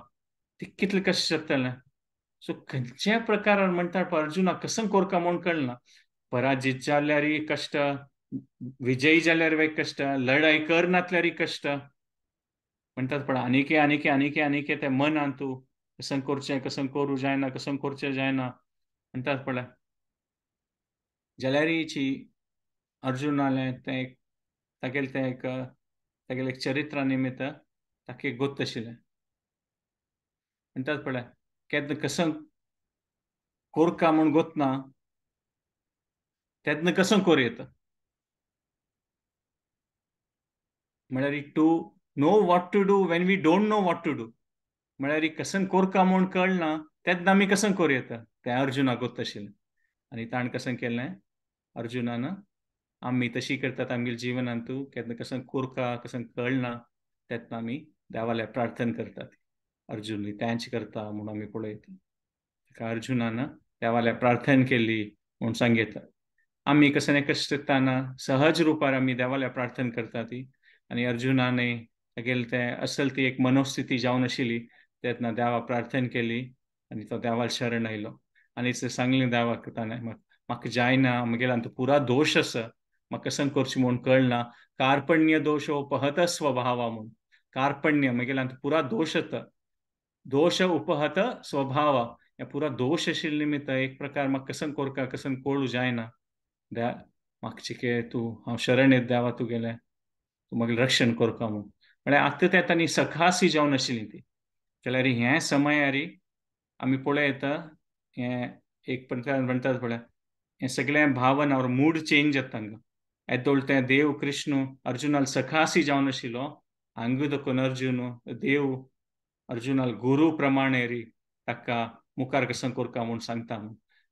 ती कितलें कश्ट जातलें सो खंयच्या प्रकारान म्हणटा अर्जुनाक कसन कोरका म्हूण कळना पराजीत जाल्यारय कश्ट विजयी जाल्यार कश्ट लढाई करनातल्यारय कश्ट म्हणटात पण आनीके आनीके आनीके आनीके ते मनान तूं कसन करचें कसन करूं जायना कसन करचें जायना म्हणटात पळय जाल्यार अर्जुनालें तें तागेलें तें एक तागेलें चरित्रा निमित्त ताका एक गोत्त आशिल्लें म्हणटात पळय केन्ना कसन कोरका म्हूण गोतना तेन्ना कसन कोर येता म्हळ्यार to know what to do when we don't know what to do म्हळ्यार कसन कोरका म्हूण कळना तेन्ना आमी कसन कोर येता तें अर्जुनाक गोत्त आशिल्लें आनी ताणें कसन केलें अर्जुनान आमी तशी करतात आमगेल्या जिवनांत केन्ना कसन कोरका कसन कळना तेन्ना आमी देवाले प्रार्थना करतात अर्जुन तेंच करता म्हूण आमी पळयता अर्जुनान देवाले प्रार्थना केली म्हूण सांगता आमी कसं कश्ट दिताना सहज रुपार आमी देवाल्या प्रार्थना करतात आनी अर्जुनाने तागेले तें असल ती एक मनोस्थिती जावन आशिल्ली तेन्ना देवा प्रार्थना केली आनी तो देवाल शरण आयलो आनी सांगलें देवाक ताणें म्हाका जायना म्हगेलो तो पुरा दोश आसा म्हाका कसन करचें म्हूण कळना कार्पण्य दोषोपहत स्वभावा म्हूण कार्पण्य म्हगेलो पुरा दोश येता दोष उपहत स्वभाव हे पुरा दोष आशिल्ले निमित्त एक प्रकार म्हाका कसन कोरका कसन कळूं जायना म्हाका चिके तूं हांव शरण येत देवा तुगेलें तूं म्हगेलें रक्षण कोरका म्हूण म्हळ्यार आतां तें तांणी सखासी जावन आशिल्लीं ती जाल्यार हे समयार आमी पळयता हें एक प्रकार म्हणटात पळय हें सगळें भावना और मूड चेंज जाता तांकां येदोळ तें देव कृष्ण अर्जुनाल सखासी जावन आशिल्लो हांगा देखून अर्जुन देव अर्जुनाल गुरू प्रमाणे ताका मुखार कसन कोरका म्हूण सांगता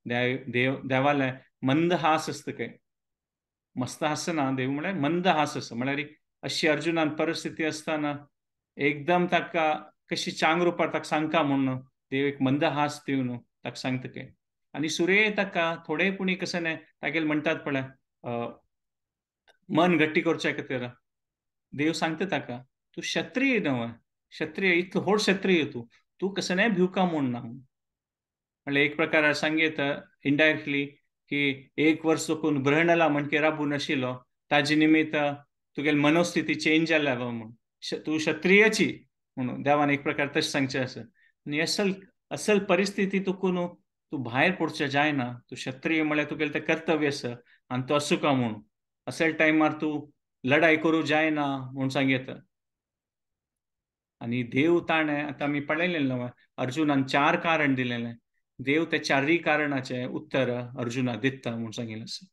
देवाले मंद हास आसता काय मस्त हासना देव म्हळ्यार मंद हास आसा म्हळ्यार अशी अर्जुनान परिस्थिती आसतना एकदम ताका कशी चांग रुपार ताका सांगता म्हूण देव एक मंद हास दिवन ताका सांगता काय आनी सुरे ताका थोडेपणी कसन तागेले म्हणटात पळय मन गट्टी करचे खातीर देव सांगता ताका तूं क्षत्रिय न्हय क्षत्रिय इतलो व्हड क्षत्रिय तूं कसने भिवका म्हूण ना म्हळ्यार एक प्रकार सांगीत इनडायरेक्टली की एक वर्स चुकून ब्रहणला म्हणके राबून आशिल्लो ताजे निमित्त तुगेली मनोस्थिती चेंज जाल्या म्हूण तूं क्षत्रियची म्हणून देवान एक प्रकार तशें सांगचें आसा. आनी असल असल परिस्थिती तुकून तूं भायर पडचें जायना. तूं क्षत्रीय म्हळ्यार तुगेलें तें कर्तव्य आसा आनी तो आसूं म्हणून. अशें टायमार तूं लढाई करूं जायना म्हूण सांगयता. आनी देव ताणें आतां आमी पळयलेलें न्हय, अर्जुनान 4 कारण दिलेलें. देव त्या 4 कारणाचें उत्तर अर्जुनाक दिता म्हूण सांगिल्लें आसा.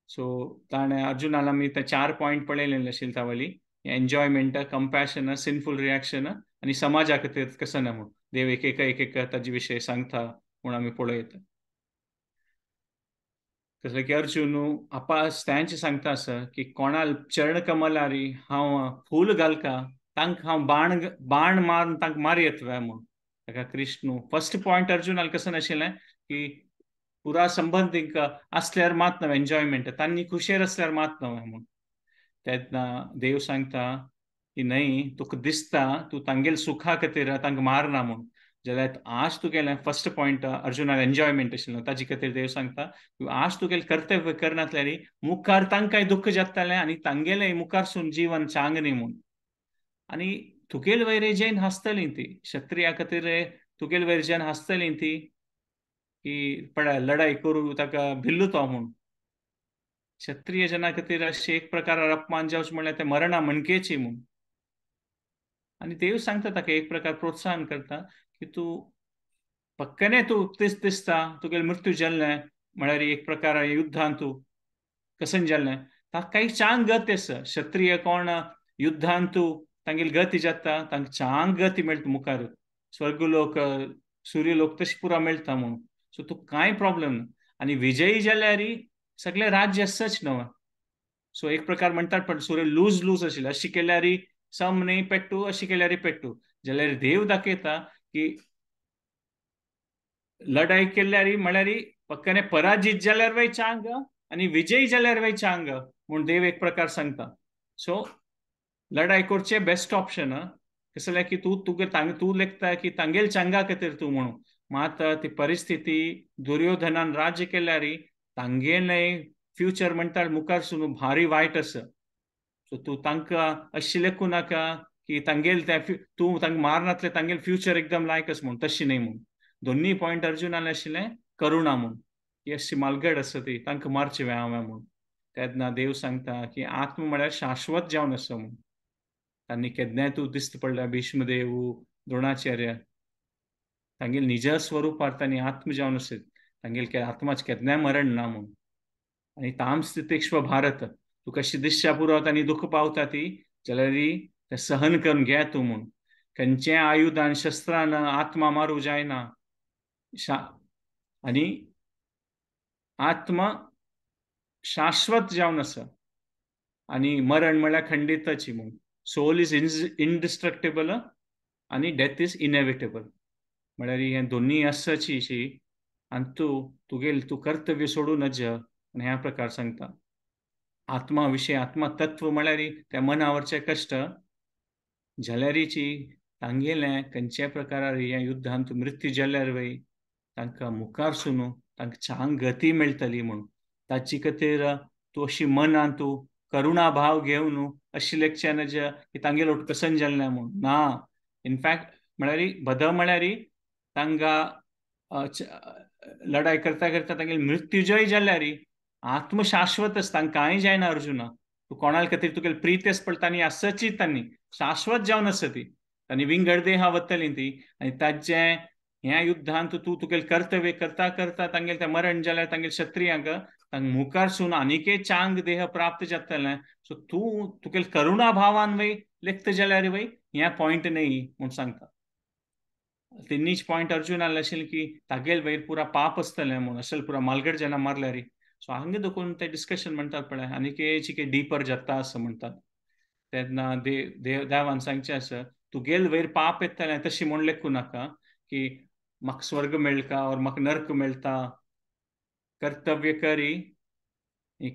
सो ताणें अर्जुनान आमी ते 4 पॉयंट पळयलेले आशिल्ले तावली. एन्जॉयमेंट, कंपॅशन, सिनफूल रिएक्शन आनी समाजा खातीर कशें ना म्हूण. देव एक ताजे विशयी सांगता म्हूण आमी पळयता. जसं की अर्जुन आपास तांचे सांगता आसा की कोणाल चरण कमलारी हांव फूल घालका तांकां हांव बाण मारून तांकां मारी येतवे म्हूण. ताका कृष्ण फर्स्ट पॉयंट अर्जुनाल कसं नाशिल्लें की पुरा संबंध तांकां आसल्यार मात न्हय एन्जॉयमेंट, तांणी खुशेर आसल्यार मात न्हय म्हूण. तेन्ना देव सांगता की न्हय तुका दिसता तूं तांगेल सुखा खातीर तांकां मारना म्हूण. जाल्यार आज तुगेलें फर्स्ट पॉयंट अर्जुनान एन्जॉयमेंट आशिल्लो ताजे खातीर देव सांगता आज तुगेलें कर्तव्य करनातल्यार मुखार तांकांय दुख्ख जातलें आनी तांगेलें मुखारसून जीवन चांगनी म्हूण. आनी तुगेल वयर जेन हांसतलीं ती क्षत्रिया खातीर तुगेल वयर जेन हांसतलीं ती की पळय लढाई करूं ताका भिल्लो तो म्हूण. क्षत्रिय जना खातीर अशें एक प्रकारार अपमान जावचें म्हळ्यार तें मरणा मणकेची म्हूण. आनी देव सांगता ताका एक प्रकार प्रोत्साहन करता की तूं पक्कने तूं दिसता तुगेलें मृत्यू जाल्लें म्हळ्यार एक प्रकार युद्धांत तूं कसन जाल्लें ताका काही चांग गती आसा. क्षत्रिय कोण युद्धांत तूं तांगेली गती जाता तांकां चांग गती मेळटा मुखार. स्वर्गलोक सूर्यलोक तशें पुरा मेळटा म्हूण. सो तूं कांय प्रॉब्लेम ना. आनी विजयी जाल्यार सगळें राज्य सच न्हय. सो एक प्रकार म्हणटात पण सूर्य लूज लूज आशिल्लें. अशें केल्यार सम न्हय पेट्टू, अशें केल्यार पेट्टू. जाल्यार देव दाखयता की लढाई केल्यार म्हळ्यार पक्कने पराजीत जाल्यार वय चांग आनी विजयी जाल्यार वय चांग म्हूण देव एक प्रकार सांगता. सो लढाई करचें बेस्ट ऑप्शन कसं जाल्यार की तूं लेखता की तांगेल चांगा खातीर तूं म्हणून. मात ती परिस्थिती दुर्योधनान राज्य केल्यार तांगेलें फ्युचर म्हणटा मुखारसून भारी वायट आसा. सो तूं तांकां अशें लेखूं नाका की तांगेल तूं तांकां मारनातलें तांगेल फ्युचर एकदम लायक आसा म्हूण. तशें न्हय म्हूण. दोन्ही पॉयंट अर्जुनान आशिल्लें करुणा म्हूण की अशी मालगड आसा ती तांकां मारचें हांवें म्हूण. तेन्ना देव सांगता की आत्म म्हळ्यार शाश्वत जावन आसा म्हूण. तांणी केन्नाय तूं दिश्ट पडल्यार भीष्मदेव, द्रोणाचार्य तांगेल निज स्वरुपार तांणी आत्म जावन आसात. तांगेल आत्माचें केन्नाय मरण ना म्हूण. आनी तामस तितिक्ष्व भारत तुका अशी दिश्या पुरो तांणी दुख पावता ती जाल्यार ते सहन करून घे तूं म्हूण. खंयचें आयुधान शस्त्रान आत्मा मारूं जायना. आनी आत्मा शाश्वत जावन आसा आनी मरण म्हळ्यार खंडितची म्हूण. सोल इज इनडिस्ट्रक्टेबल आनी डेथ इज इनएविटेबल. म्हळ्यार हे दोन्ही आसाची शी आनी तूं कर्तव्य सोडूं नज आनी ह्या प्रकार सांगता. आत्मा विशय आत्मा तत्व म्हळ्यार त्या मनावरचे कश्ट जाल्यारीची तांगेलें खंयच्या प्रकारार ह्या युद्धांत मृत्यू जाल्यार वय तांकां मुखारसून तांकां चांग गती मेळटली म्हूण. ताचे खातीर तूं अशी मनान तूं करुणा भाव घेवन अशी लेखचें नज की तांगेलो कसन जाल्लें म्हूण ना. इनफॅक्ट म्हळ्यार बद म्हळ्यार तांकां लढाई करता करता तांगेल मृत्यू जय जाल्यार आत्मशाश्वत आसा तांकां कांय जायना अर्जुना. तूं कोणाल खातीर तुगेली प्रीती आसा पळय तांणी आसची तांणी शाश्वत जावन आसा ती. तांणी विंगड देहा वतलीं ती आनी ताजें ह्या युद्धांत तूं तुगेलें कर्तव्य करता करता तांगेल तें मरण जाल्यार तांगेल क्षत्रियांक तांकां मुखारसून आनीकय चांग देह प्राप्त जातलें. सो तूं तुगेल करुणा भावान वय लेखता जाल्यार वय ह्या पॉयंट न्हय म्हूण सांगता. तिन्नीच पॉयंट अर्जुनाल आशिल्लें की तागेल वयर पुरा पाप आसतलें म्हूण अशें पुरा मालगड जेन्ना मारल्यार. सो हांगा देखून ते डिस्कशन म्हणटात पळय आनीक डिपर जाता असं म्हणटात. तेन्ना देवान सांगचें आसा तुगेल वयर पाप येतलें तशें म्हूण लेखूं नाका की म्हाका स्वर्ग मेळटा और म्हाका नर्क मेळटा. कर्तव्य करी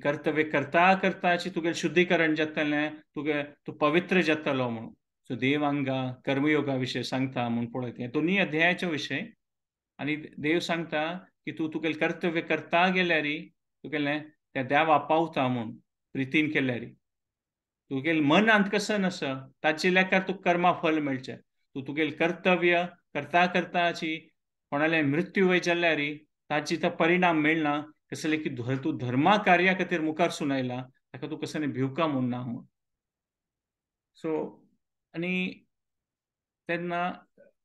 कर्तव्य करता करताची तुगेलें शुद्धीकरण जातलें तूं पवित्र जातलो म्हणून. सो देव हांगा कर्मयोगा विशय सांगता म्हूण पळयत हे दोन्ही अध्यायाचे विशय. आनी देव सांगता की तूं तुगेलें कर्तव्य करता गेल्यार तुगेलें त्या देवा पावता म्हूण प्रितीन केल्यार. तुगेल मन अंत कसं नस ताचे लेकार तुका कर्मा फल मेळचें. तू तुगेल कर्तव्य करता करताची कोणाले मृत्यू वय जाल्यार ताची तो परिणाम मेळना. कसले की तू धर्मा कार्या खातीर मुखार सुनायला ताका तू कसं भिवका म्हूण ना म्हूण. सो आनी तेन्ना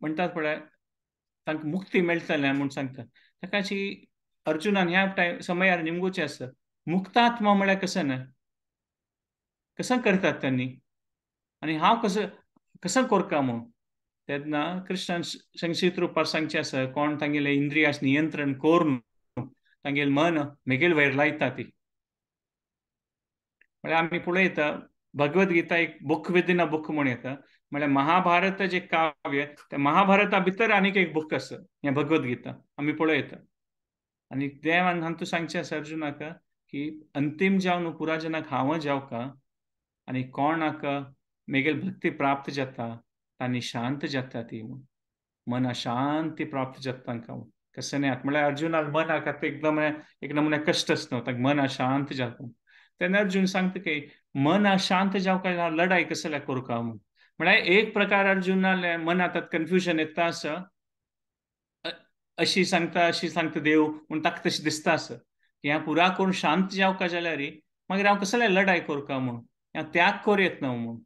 म्हणटात पळय तांकां मुक्ती मेळटलें म्हूण सांगता. ताकाची अर्जुनान ह्या समयार निमगोवचें आसा. मुक्तात्मा म्हळ्यार कसं करतात त्यांनी आणि हांव कसं कोरका म्हूण. तेन्ना कृष्णान संक्षिप्त रुपार सांगचें आसा कोण तांगेलें इंद्रियास नियंत्रण कोर तांगेल मन मेगेल वयर लायता ती. म्हळ्यार आमी पळयता भगवद्गीता एक बूक विदीन अ बूक म्हूण येता. म्हळ्यार महाभारत जें काव्य त्या महाभारता भितर आनीक एक बूक आसा हें भगवद्गीता आमी पळयता. आनी देवान हांतू सांगचें आसा अर्जुनाक की अंतीम जावन पुराजनाक हांव जावका आनी कोणाक मेगेल भक्ती प्राप्त जाता तांणी शांत जाता ती म्हूण. मना शांती प्राप्त जाता तांकां. कसं नाही म्हळ्यार अर्जुनाक मनाक आतां एकदम एक नमुने कश्ट आसता ताका मन अशांत जाता. तेन्ना अर्जुन सांगता की मन अशांत जावपाक हांव लढाई कसल्या करूं काय म्हूण. म्हळ्यार एक प्रकार अर्जुनाले मनांत कन्फ्युजन येता आसा. अशी सांगता देव म्हूण ताका तशें दिसता आसा की हांव पुरा करून शांत जावका जाल्यार मागीर हांव कसले लढाई करूं काय म्हूण. हांव त्याग करूं येतना म्हूण.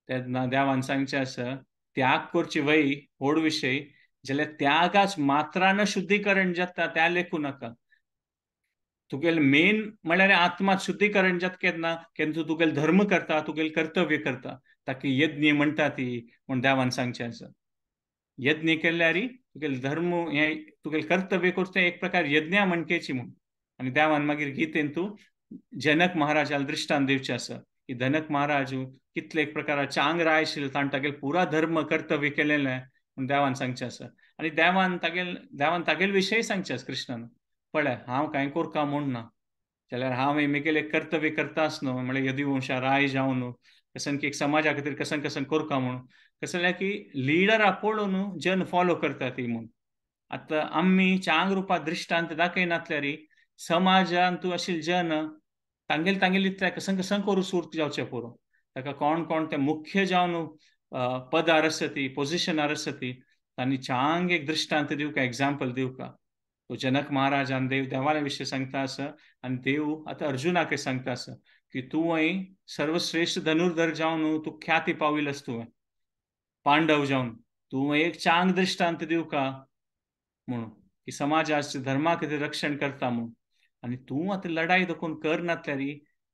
तेन्ना देवान सांगचें आसा त्याग करचे वय व्हड विशय जाल्यार त्यागाच मात्रान शुद्धीकरण जाता त्या लेखू नाका. तुगेल मेन म्हळ्यार आत्मा शुद्धीकरण जाता केन्ना तूं तुगेल धर्म करता तुगेल कर्तव्य करता. ताका यज्ञ म्हणटा ती म्हूण देवान सांगचें आसा. यज्ञ केल्यार तुगेल धर्म हें तुगेल कर्तव्य करचें एक प्रकार यज्ञ म्हणकेची म्हूण. आनी देवान मागीर गीतेन तूं जनक महाराजाल दृश्टांत दिवचें आसा की जनक महाराज कितले एक प्रकार चांग राय आशिल्लो ताणें तागेल पुरा धर्म कर्तव्य केलेलें म्हूण देवान सांगचें आसा. आनी देवान तागेल विशय सांगचें आसा कृष्णान. पळय हांव कांय कोरता म्हूण ना जाल्यार हांव मेगेलें कर्तव्य करता आसतना म्हळ्यार यदुवंशा राय जावन कसन की एक समाजा खातीर कसन कोरता म्हूण. कसं जाल्यार की लिडर पळोवन जन फॉलो करता ती म्हूण. आतां आमी चांग रुपार दृश्टांत दाखयनातल्यार समाजान तूं आशिल्ले जन तांगेली कसन करून सूर्त जावचें पुरो. ताका कोण ते मुख्य जावन पदार आसा ती पोझिशनार आसा ती तांणी चांग एक दृश्टांत दिवका एग्जाम्पल दिवका. तो जनक महाराजान देवाल्या विशयी सांगता आसा आनी देव आतां अर्जुनाक सांगता आसा की तुवें सर्वश्रेष्ठ धनुर्धर जावन तूं ख्याती पाविल्लो तुवें पांडव जावन तुवें एक चांग दृश्टांत दिवका म्हणून की समाजाचे धर्मा खातीर रक्षण करता म्हणून. आनी तूं आतां लढाई देखून करनातल्यार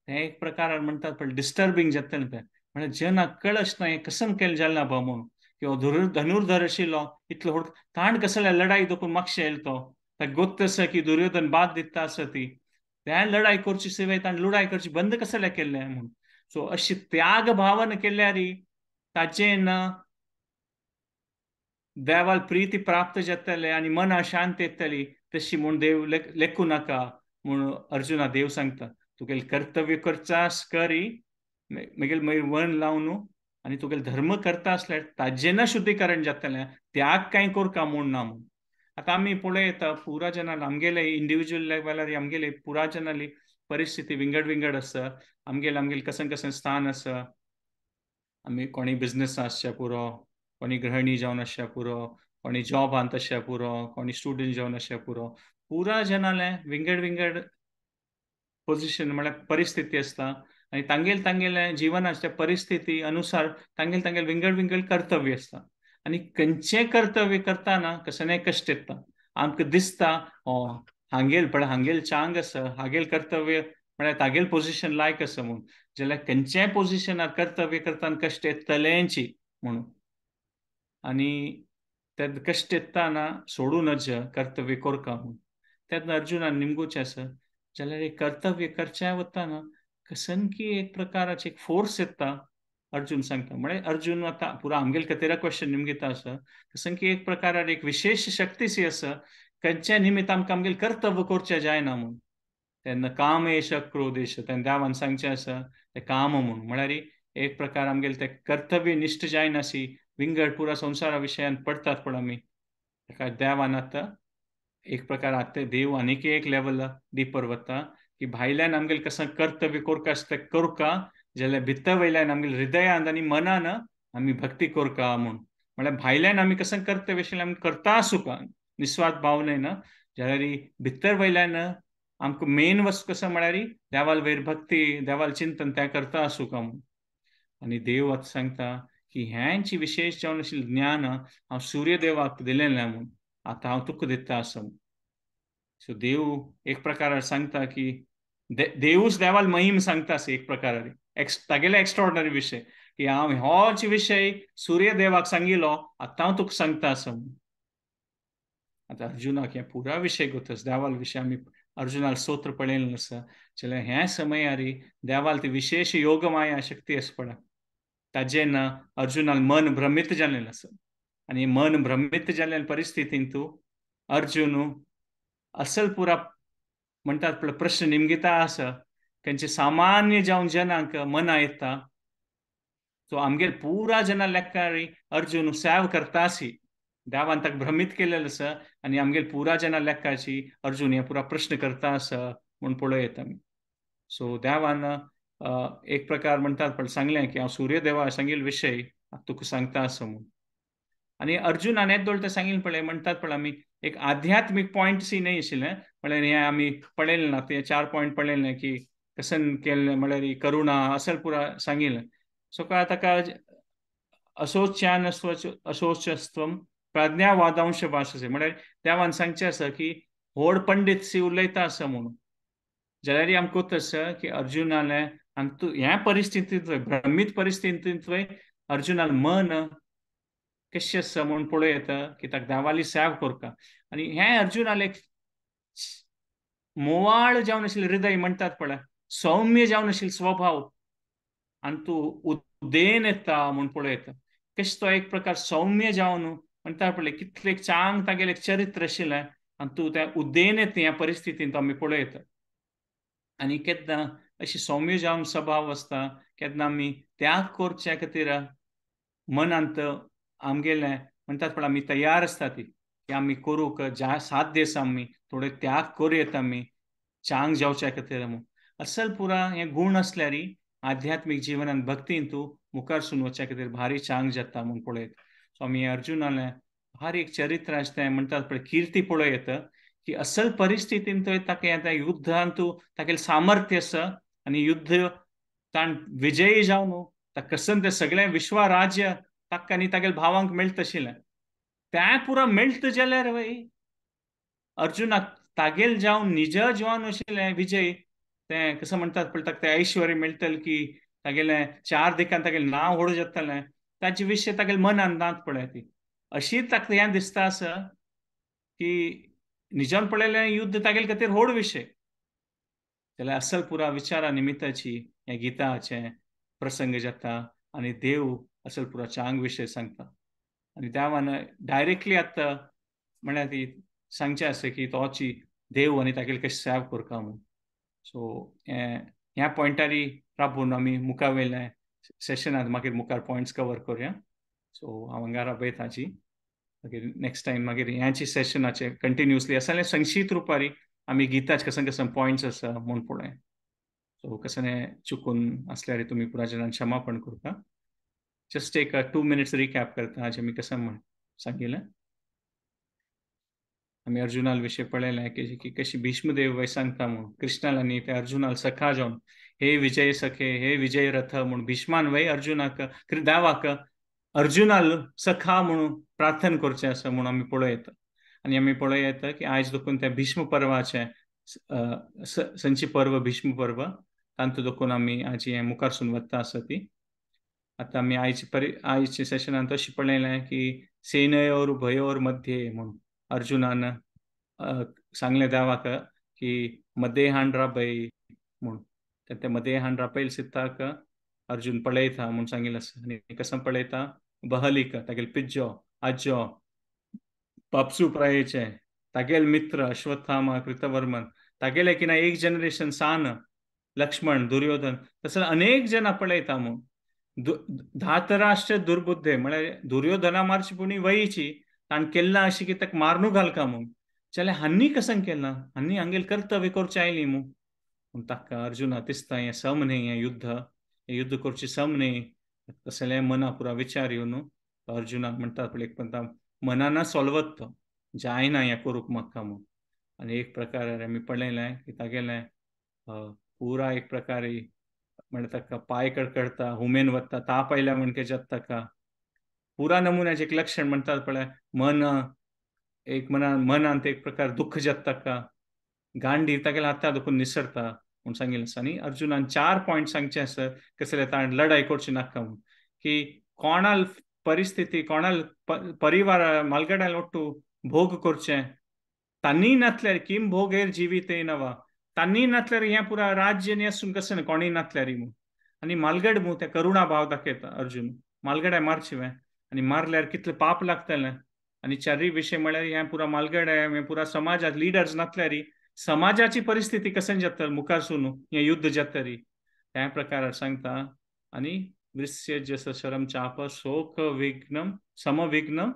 हें एक प्रकार म्हणटात पळय डिस्टर्बिंग जातलें तें. म्हळ्यार जनाक कळ आसना हें कसन केलें जालें बा म्हणून किंवा धनुर्धर आशिल्लो इतलो व्हड ताण कसले लढाई देखून मागशे येयलो तो. ताका गोत्त आसा की दुर्योधन बाद दिता आसा ती त्या लढाई करची सिवाय ताणें लढाई करची बंद कसले केलें म्हणून. सो अशी त्याग भावना केल्यार ताचेन देवाल प्रीती प्राप्त जातले आनी मन शांत येतली तशी म्हूण देव लेखू नाका म्हूण अर्जुना देव सांगता. तुगेल कर्तव्य करचास करी मागीर मन लावन आनी तुगेल धर्म करता आसल्यार ताजेन शुद्धीकरण जातलें. त्याग कांय कोरका म्हूण ना म्हूण. आतां आमी पळयता पुरा जनाल आमगेले इंडिविज्युअल लेवलार आमगेले पुरा जनाली परिस्थिती विंगड आसा. आमगेल कसन स्थान आसा. आमी कोणी बिझनेस आसचे पुरो कोणी गृहिणी जावन आसचे पुरो कोणी जॉबांत आसचे पुरो कोणी स्टुडंट जावन आसचे पुरो पुरा जनाले विंगड पोझिशन म्हळ्यार परिस्थिती आसता आनी तांगेले जिवनाच्या परिस्थिती अनुसार तांगेल विंगड कर्तव्य आसता. आनी खंयचें कर्तव्य करतना कसले कश्ट येता. आमकां दिसता हांगेल चांग आसा हागेल कर्तव्य म्हळ्यार तागेल पोझिशन लायक आसा म्हूण जाल्यार खंयचेय पोझिशनार कर्तव्य करतना कश्ट येतलेंची म्हणून. आनी ते कश्ट येतना सोडूं नज कर्तव्य कोरका म्हूण. तेन्ना अर्जुनान निमगोवचें आसा जाल्यार एक कर्तव्य करच्या वतना कसन की एक प्रकाराची एक फोर्स येता. अर्जुन सांगता म्हळ्यार अर्जुन आतां पुरा आमगेल खातीर क्वेश्चन निमगीता आसा कसन की एक प्रकारार एक विशेष शक्ती सी आसा खंयच्या निमित्त आमगेल कर्तव्य करचें जायना म्हूण. तेन्ना कामेश क्रोधेश तेन्ना देवान सांगचें आसा ते काम म्हूण म्हळ्यार एक प्रकार आमगेले ते कर्तव्य निश्ठ जायनासी विंगड पुरा संवसारा विशयान पडतात पूण आमी ताका देवान आतां एक प्रकार आतां देव आनीक एक लेवल डिपर वता की भायल्यान आमगेले कसन कर्तव्य कोरका आसता कोरका जाल्यार भितर वयल्यान आमगे हृदयांत आनी मनान आमी भक्ती करका म्हूण, म्हळ्यार भायल्यान आमी कसं करता विशय आमी करता आसूं का निस्वार्थ भावनेन, जाल्यार भितर वयल्यान आमकां मेन वस्त कसं म्हळ्यार देवाल वयर भक्ती, देवाल चिंतन तें करता आसूं का म्हूण. आनी देव आतां सांगता की ह्यांची विशेश जावन आशिल्लें ज्ञान हांव सूर्यदेवाक दिलेलें म्हूण आतां हांव तुका दिता आसा म्हूण. सो देव एक प्रकारान सांगता की देवूच देवाल महिम सांगता एक प्रकारान तागेले एक्स्ट्रॉर्डनरी विशय की हांव होच विशय सूर्यदेवाक सांगिल्लो आतां हांव तुका सांगता आसा म्हूण. आतां अर्जुनाक हे पुरा विशय गोतस देवाल विशय आमी अर्जुनाल स्तोत्र पळयलें आसा जाल्यार ह्या समयार देवाल ती विशेष योग माया शक्ती आसा पळय ताजेन अर्जुनाल मन भ्रमित जाल्लें आसा. आनी मन भ्रमित जाल्ल्या परिस्थितींत अर्जुन असल पुरा म्हणटात पळय प्रश्न निमगिता आसा तेंचे सामान्य जावन जनांक मना येता सो आमगेर पुरा जना लेक्कार अर्जुन सेव करता आसी देवान ताका भ्रमित केलेलें आसा आनी आमगेर पुरा जना लेक्काची अर्जुन हे पुरा प्रश्न करता आसा म्हूण पळयत आमी. सो देवान एक प्रकार म्हणटात पळय सांगलें की हांव सूर्यदेवा सांगिल्लो विशय तुका सांगता आसा म्हूण. आनी अर्जुनान येत दोळ तें सांगिल्लें पळय म्हणटात पळय आमी एक आध्यात्मीक पॉयंट्स न्हय आशिल्लें म्हळ्यार हें आमी पळयलें ना ते 4 पॉयंट पळयलें की कसन केल्लें म्हळ्यार करुणा असल पुरा सांगिल्लें. सो ताका अशोचस्त्वम प्रज्ञावादांश भाशसे म्हळ्यार देवान सांगचें आसा की व्हड पंडीत सी उलयता आसा म्हणून जाल्यार आमकां कोत आसा की अर्जुनाले आमकां ह्या परिस्थितींत भ्रमीत परिस्थितींत अर्जुनाल मन कशें आसा म्हूण पळय येता की ताका देवाली सेव करता आनी हें अर्जुनाल एक मोवाळ जावन आशिल्लें हृदय म्हणटात पळय सौम्य जावन आशिल्लो स्वभाव आनी तूं उदेन येता म्हूण पळय येता कशें तो एक प्रकार सौम्य जावन म्हणटा पळय कितलें चांग तागेलें चरित्र आशिल्लें आनी तूं तें उदेन येता ह्या परिस्थितींत आमी पळय येता. आनी केन्ना अशी सौम्य जावन स्वभाव आसता केन्ना आमी त्याग करचे खातीर मनांत आमगेलें म्हणटात पळय आमी तयार आसता ती की आमी करूंक 7 दीस आमी थोडे त्याग करूं आमी चांग जावचे खातीर म्हूण असल पुरा हे गूण आसल्यार आध्यात्मीक जिवनांत भक्तीन तूं मुखार सुन वचे खातीर भारी चांग जाता म्हूण पळयत. सो आमी अर्जुनालें भारी एक चरित्र आसता म्हणटात पळय किर्ती पळयत की असल परिस्थितीन ताका येता युद्धांत तूं तागेलें सामर्थ्य आसा आनी युद्ध ताण विजयी जावन ताका कसन तें सगळें विश्व राज्य ताका आनी तागेल्या भावांक मेळटा आशिल्लें तें पुरा मेळटा जाल्यार अर्जुनाक तागेल जावन निज जिवन आशिल्लें विजय तें कसं म्हणटात पळय ताका तें ऐश्वर्य मेळटलें की तागेलें 4 दिकांत तागेलें नांव व्हड जातलें ताचे विशय तागेल्या मनांत नात पळय ती अशीच ताका हें दिसता आसा की निजान पळयलें युद्ध तागेले खातीर व्हड विशय जाल्यार असल पुरा विचारा निमित्ताची हें गिताचें प्रसंग जाता आनी देव असल पुरा चांग विशय सांगता आनी देवान डायरेक्टली आतां म्हळ्यार ती सांगचें आसा की तोची देव आनी तागेलें कशें सेव करता म्हूण. सो ह्या पॉयंटार राबून आमी मुखार वयलें सेशनांत मागीर मुखार पॉयंट्स कवर करुया. सो हांव हांगा राबयता ताची मागीर नेक्स्ट टायम मागीर ह्याची सेशनाचे कंटिन्युअसली असले संक्षिप्त रुपार आमी गिताचे कसन पॉयंट्स आसा म्हूण पळय. सो कसं चुकून असल्यार तुमी पुरा जणांक क्षमापण करता. जस्ट एक 2 मिनिट्स रिकॅप करता हाजे आमी कसं सांगिल्लें आमी अर्जुनाल विशय पळयलें की कशी भीष्मदेव सांगता म्हूण कृष्णाल आनी ते अर्जुनाल सखा जावन हे विजय सखे हे विजय रथ म्हूण भीष्मान अर्जुनाक देवाक अर्जुनाल सखा म्हणून प्रार्थना करचें आसा म्हूण आमी पळयत आनी आमी पळयत की आयज देखून त्या भीष्म पर्वाचें संची पर्व भीष्म पर्व तांतूं देखून आमी हाजी हें मुखार सुन वता आसा ती आतां आमी आयचे सेशनांत अशें पळयलें की सेनयोर उभयोर मध्ये म्हूण अर्जुनान सांगलें देवाक की मदे हांड राबय म्हूण ते मदे हांड राबयल सिद्धाक अर्जुन पळयता म्हूण सांगिल्लें आसा आनी कसं पळयता बहलीक तागेले पिज्जो आज्जो पापसू प्रायेचे तागेल मित्र अश्वत्थामा कृतवर्मन तागेले किना एक जनरेशन सान लक्ष्मण दुर्योधन तसं अनेक जनां पळयता म्हूण धातराष्ट्र दुर्बुद्धे म्हळ्यार दुर्योधना मारची पुणी वयची ताणें केल्लां अशें की ताका मारूं घालका म्हूण जाल्यार हांनी कसं केलां हांनी हांगेलें कर्तव्य करचें आयलीं म्हूण ताका अर्जुना दिसता हें सम न्हय हें युद्ध युद्ध करची सम न्ही कसले मना पुरा विचार येवन अर्जुनाक म्हणटा पळय एक मनाना सोलवत तो जायना हें करूंक म्हाका म्हूण आनी एक प्रकार आमी पळयलें की तागेलें पुरा एक प्रकार म्हणटा ताका पाय कडकडटा हुमेन वता ताप आयल्या म्हणके जाता ताका पुरा नमुन्याचें एक लक्षण म्हणटात पळय मन एक मनांत एक प्रकार दुःख जाता ताका गांडीर तागेले हाता दुखून निसरता म्हूण सांगिल्लें आसा आनी अर्जुनान 4 पॉयंट सांगचे आसा कसले ताण लढाई करची नाका म्हूण की कोणाल परिस्थिती कोणाल परिवार मालगड्याल ಒಟ್ಟು भोग करचें तांनी नातल्यार किम भोगेर जिवीते नवा तांनी नातल्यार हें पुरा राज्य न्ही आसून कशें कोणी नातल्यार म्हूण आनी मालगड म्हूण ते करुणा भाव दाखयता अर्जुन मालगड्या मारचिवें आनी मारल्यार कितलें पाप लागतलें आनी चारी विशय म्हळ्यार हें पुरा मालगड हें पुरा समाजात लिडर्स नातल्यार समाजाची परिस्थिती कशें जाता मुखार सून हें युद्ध जातरी त्या प्रकारार सांगता आनी वृश्य जस शरम चाप शोक विघ्नम समविघ्नम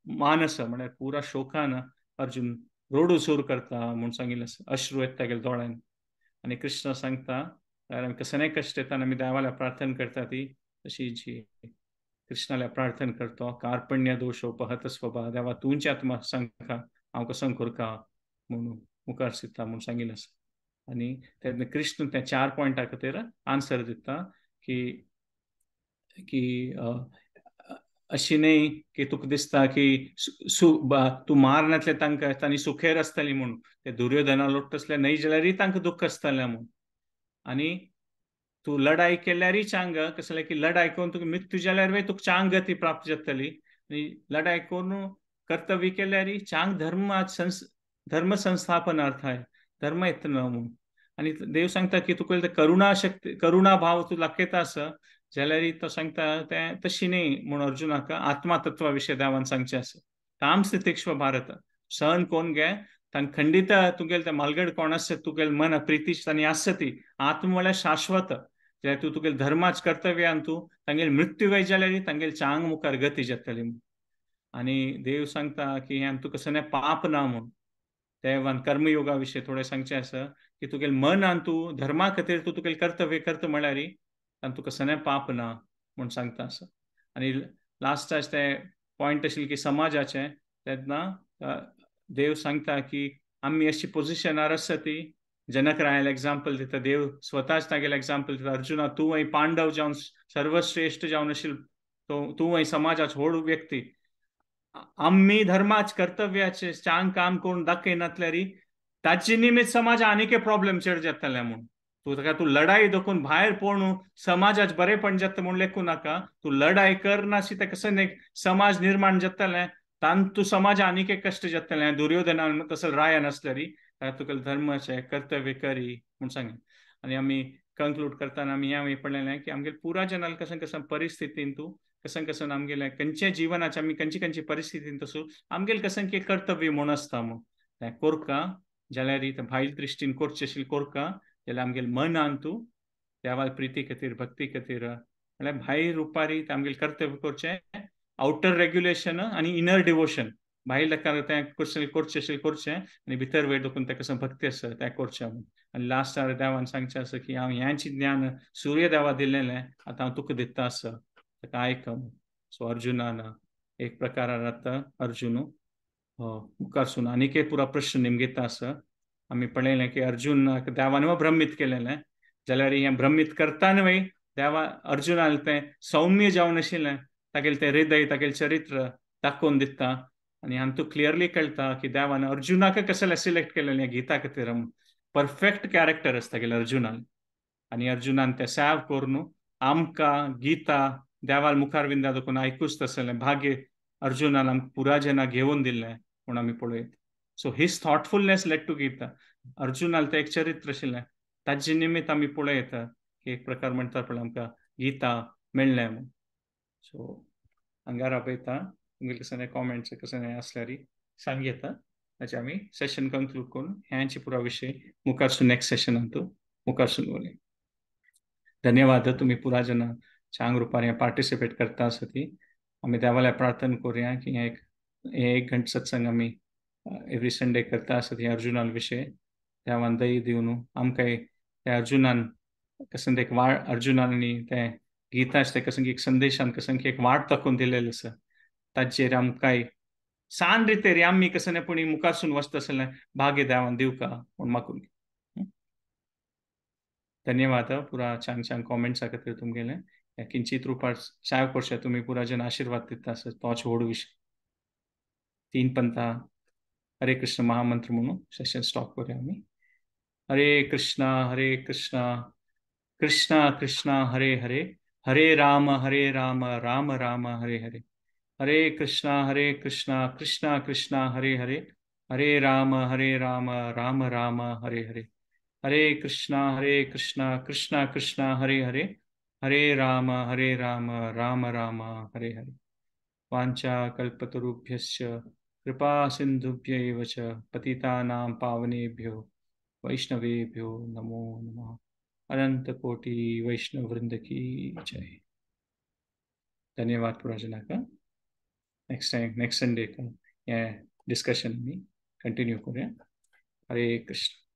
मानस म्हळ्यार पुरा शोकान अर्जुन रोडू सूर करता म्हूण सांगिल्लें अश्रू येता तागेल्या दोळ्यान आनी कृष्ण सांगता कसले कश्ट येता आमी देवाल्या प्रार्थना करता ती तशी जी कृष्णाल्या प्रार्थना करतो कार्पण्य दोषोपहत स्वभा देवा तुमची आत्मा सांगता हांव कसं करता म्हणून मुखार सिद्धा म्हूण सांगिल्लें आसा आनी तेन्ना कृष्ण त्या 4 पॉयंटा खातीर आन्सर दिता की की अशी न्ही की तुका दिसता की तूं मार नातले तांकां तांणी सुखेर आसतलीं म्हूण ते दुर्योधना लोट तसले न्हय जाल्यारय तांकां दुख्ख आसतलें म्हूण आनी तूं लढाई केल्यारय चांग कसलें की लढाई करून तुका मृत्यू जाल्यार तुका चांग गती प्राप्त जातली आनी लढाई करून कर्तव्य केल्यारय चांग धर्म संस्थापनार्थाय धर्म येतना म्हूण आनी देव सांगता की तुका करुणा भाव तूं दाखयता आसा जाल्यार तो सांगता तें तशी न्ही म्हूण अर्जुनाक आत्मतत्वा विशय देवान सांगचें आसा काम स्थितीक्ष्व भारत सहन कोण घे तांकां खंडीत तुगेलें तें मालगड कोण आसा तुगेलें मन प्रिती तांणी आसा ती आत्म म्हळ्यार शाश्वत जाल्यार तूं तुगेलें धर्माच कर्तव्यान तूं तांगेले मृत्यू जाय जाल्यार तांगेले चांग मुखार गती जातली आनी देव सांगता की हें तुका कसलें पाप ना म्हूण देवान कर्मयोगा विशय थोडें सांगचें आसा की तुगेलें मन आनी तूं धर्मा खातीर तूं तुगेलें कर्तव्य करता म्हळ्यार तातूंत तुका कसलें पाप ना म्हूण सांगता आसा आनी लास्टाचे ते पॉयंट आशिल्ले की समाजाचें तेन्ना देव सांगता की आमी अशी पोजिशनार आसा ती जनक रायाल एग्जाम्पल दिता देव स्वताच तागेलें एग्जाम्पल दिता अर्जुना तूं हय पांडव जावन सर्वश्रेश्ठ जावन आशिल्लो तूं हय समाजाचो व्हड व्यक्ती आम्ही धर्माच कर्तव्याचे चांग काम करून दाखयनातल्यार ताचे निमित्त समाज आनीक प्रॉब्लेम चड जातले म्हूण तूं लढाई देखून भायर पळोवन समाजाच बरेपण जाता म्हूण लेखूं नाका तूं लढाई करनाशी ते कसं समाज निर्माण जातलें तांत तूं समाज आनीक कश्ट जातलें दुर्योधनान तसो राया नासल्यार तुगेलें धर्माचें कर्तव्य करी म्हूण सांग आनी आमी कंक्लूड करतना आमी हें पळयलें की आमगे पुरा जनाल कसं परिस्थितीन तूं कसं आमगेलें खंयचे जिवनाचे आमी खंयची परिस्थितीन तसो आमगेलें कसं की कर्तव्य म्हूण आसता म्हूण तें कोरका जाल्यार भायल दृश्टीन करचें आशिल्लें कोरका जाल्यार आमगेलें मनान तूं देवाल प्रिती खातीर भक्ती खातीर म्हळ्यार भायर रुपारी आमगेलें कर्तव्य करचें आउटर रेग्युलेशन आनी इनर डिवोशन भायर तें करचें आशिल्लें आनी भितर वयर देखून तें कसं भक्ती आसा तें करचें म्हूण आनी लास्टार देवान सांगचें आसा की हांव ह्याचें ज्ञान सूर्य देवा दिल्लें आतां हांव तुका दिता आसा ताका आयक सो अर्जुनान एक प्रकारान आतां अर्जुन मुखारसून आनीक पुरा प्रश्न निमगेता आसा आमी पळयलें की अर्जुन देवान भ्रमीत केलेलें जाल्यार हें भ्रमीत करतानय देवा अर्जुनान तें सौम्य जावन आशिल्लें तागेलें तें हृदय तागेलें चरित्र दाखोवन दिता आनी हातूंत क्लियरली कळटा की देवान अर्जुनाक कसलें सिलेक्ट केलेलें गीता खातीर परफेक्ट कॅरेक्टर आसा तागेलें अर्जुनान आनी अर्जुनान तें सेव करून आमकां गीता देवाल मुखार विंदा देखून आयकूच तसलें भाग्य अर्जुनान आमकां पुरा जना घेवन दिल्लें म्हूण आमी पळयत so his thoughtfulness led to Gita अर्जुनाल तें एक चरित्र आशिल्लें ताजे निमित्त आमी पळयत की एक प्रकार म्हणटा पळय आमकां गीता मेळ्ळें म्हूण सो हांगार आपयता तुमगे कसलें कॉमेंट्स कसलें आसल्यार सांग येता ताचे आमी सेशन कंक्लूड करून ह्याची पुरा विशय मुखारसून नेक्स्ट सेशनान तूं मुखारसून उलय धन्यवाद तुम्ही पुरा जना चांग रुपार पार्टिसिपेट करता आसा ती आमी देवाल्या प्रार्थना करुया की एक घंट सत्संग आमी एवरी संडे करता आसा ती अर्जुनाल विशय देवान दय दिवन आमकां त्या अर्जुनान कसं ते एक वाळ अर्जुनानी ते गीताच ते कसं एक संदेशान कसं एक वाट दाखवून दिलेलं आसा ताचेर आमकांय सान रिते रे आमी कसं नाही पुणी मुखारसून वचत असेल भाग्य देवान दिवका म्हूण मागून धन्यवाद पूरा छान छान कॉमेंट्स खातीर तुमगेले किंचित रूपार चाय करशे तुम्ही पुरा जन आशीर्वाद दिता तोच व्हड विषय 3 पंथा हरे कृष्ण महामंत्र म्हणून सेशन स्टॉप करूया आम्ही हरे कृष्णा कृष्णा कृष्णा हरे हरे हरे राम राम राम हरे हरे हरे कृष्णा कृष्णा कृष्णा हरे हरे राम राम राम हरे कृष्णा कृष्णा कृष्णा हरे राम राम राम हरे हरे वाञ्छाकल्पतरुभ्यश्च कृपा सिन्धुभ्यैव च पतितानां पावनेभ्यो वैष्णवेभ्यो नमो नमः अनंत कोटि वैष्णव वृंद की जय धन्यवाद पूरा जना का नेक्स्ट टाइम नेक्स्ट संडे का डिस्कशन में कंटिन्यू करें हरे कृष्ण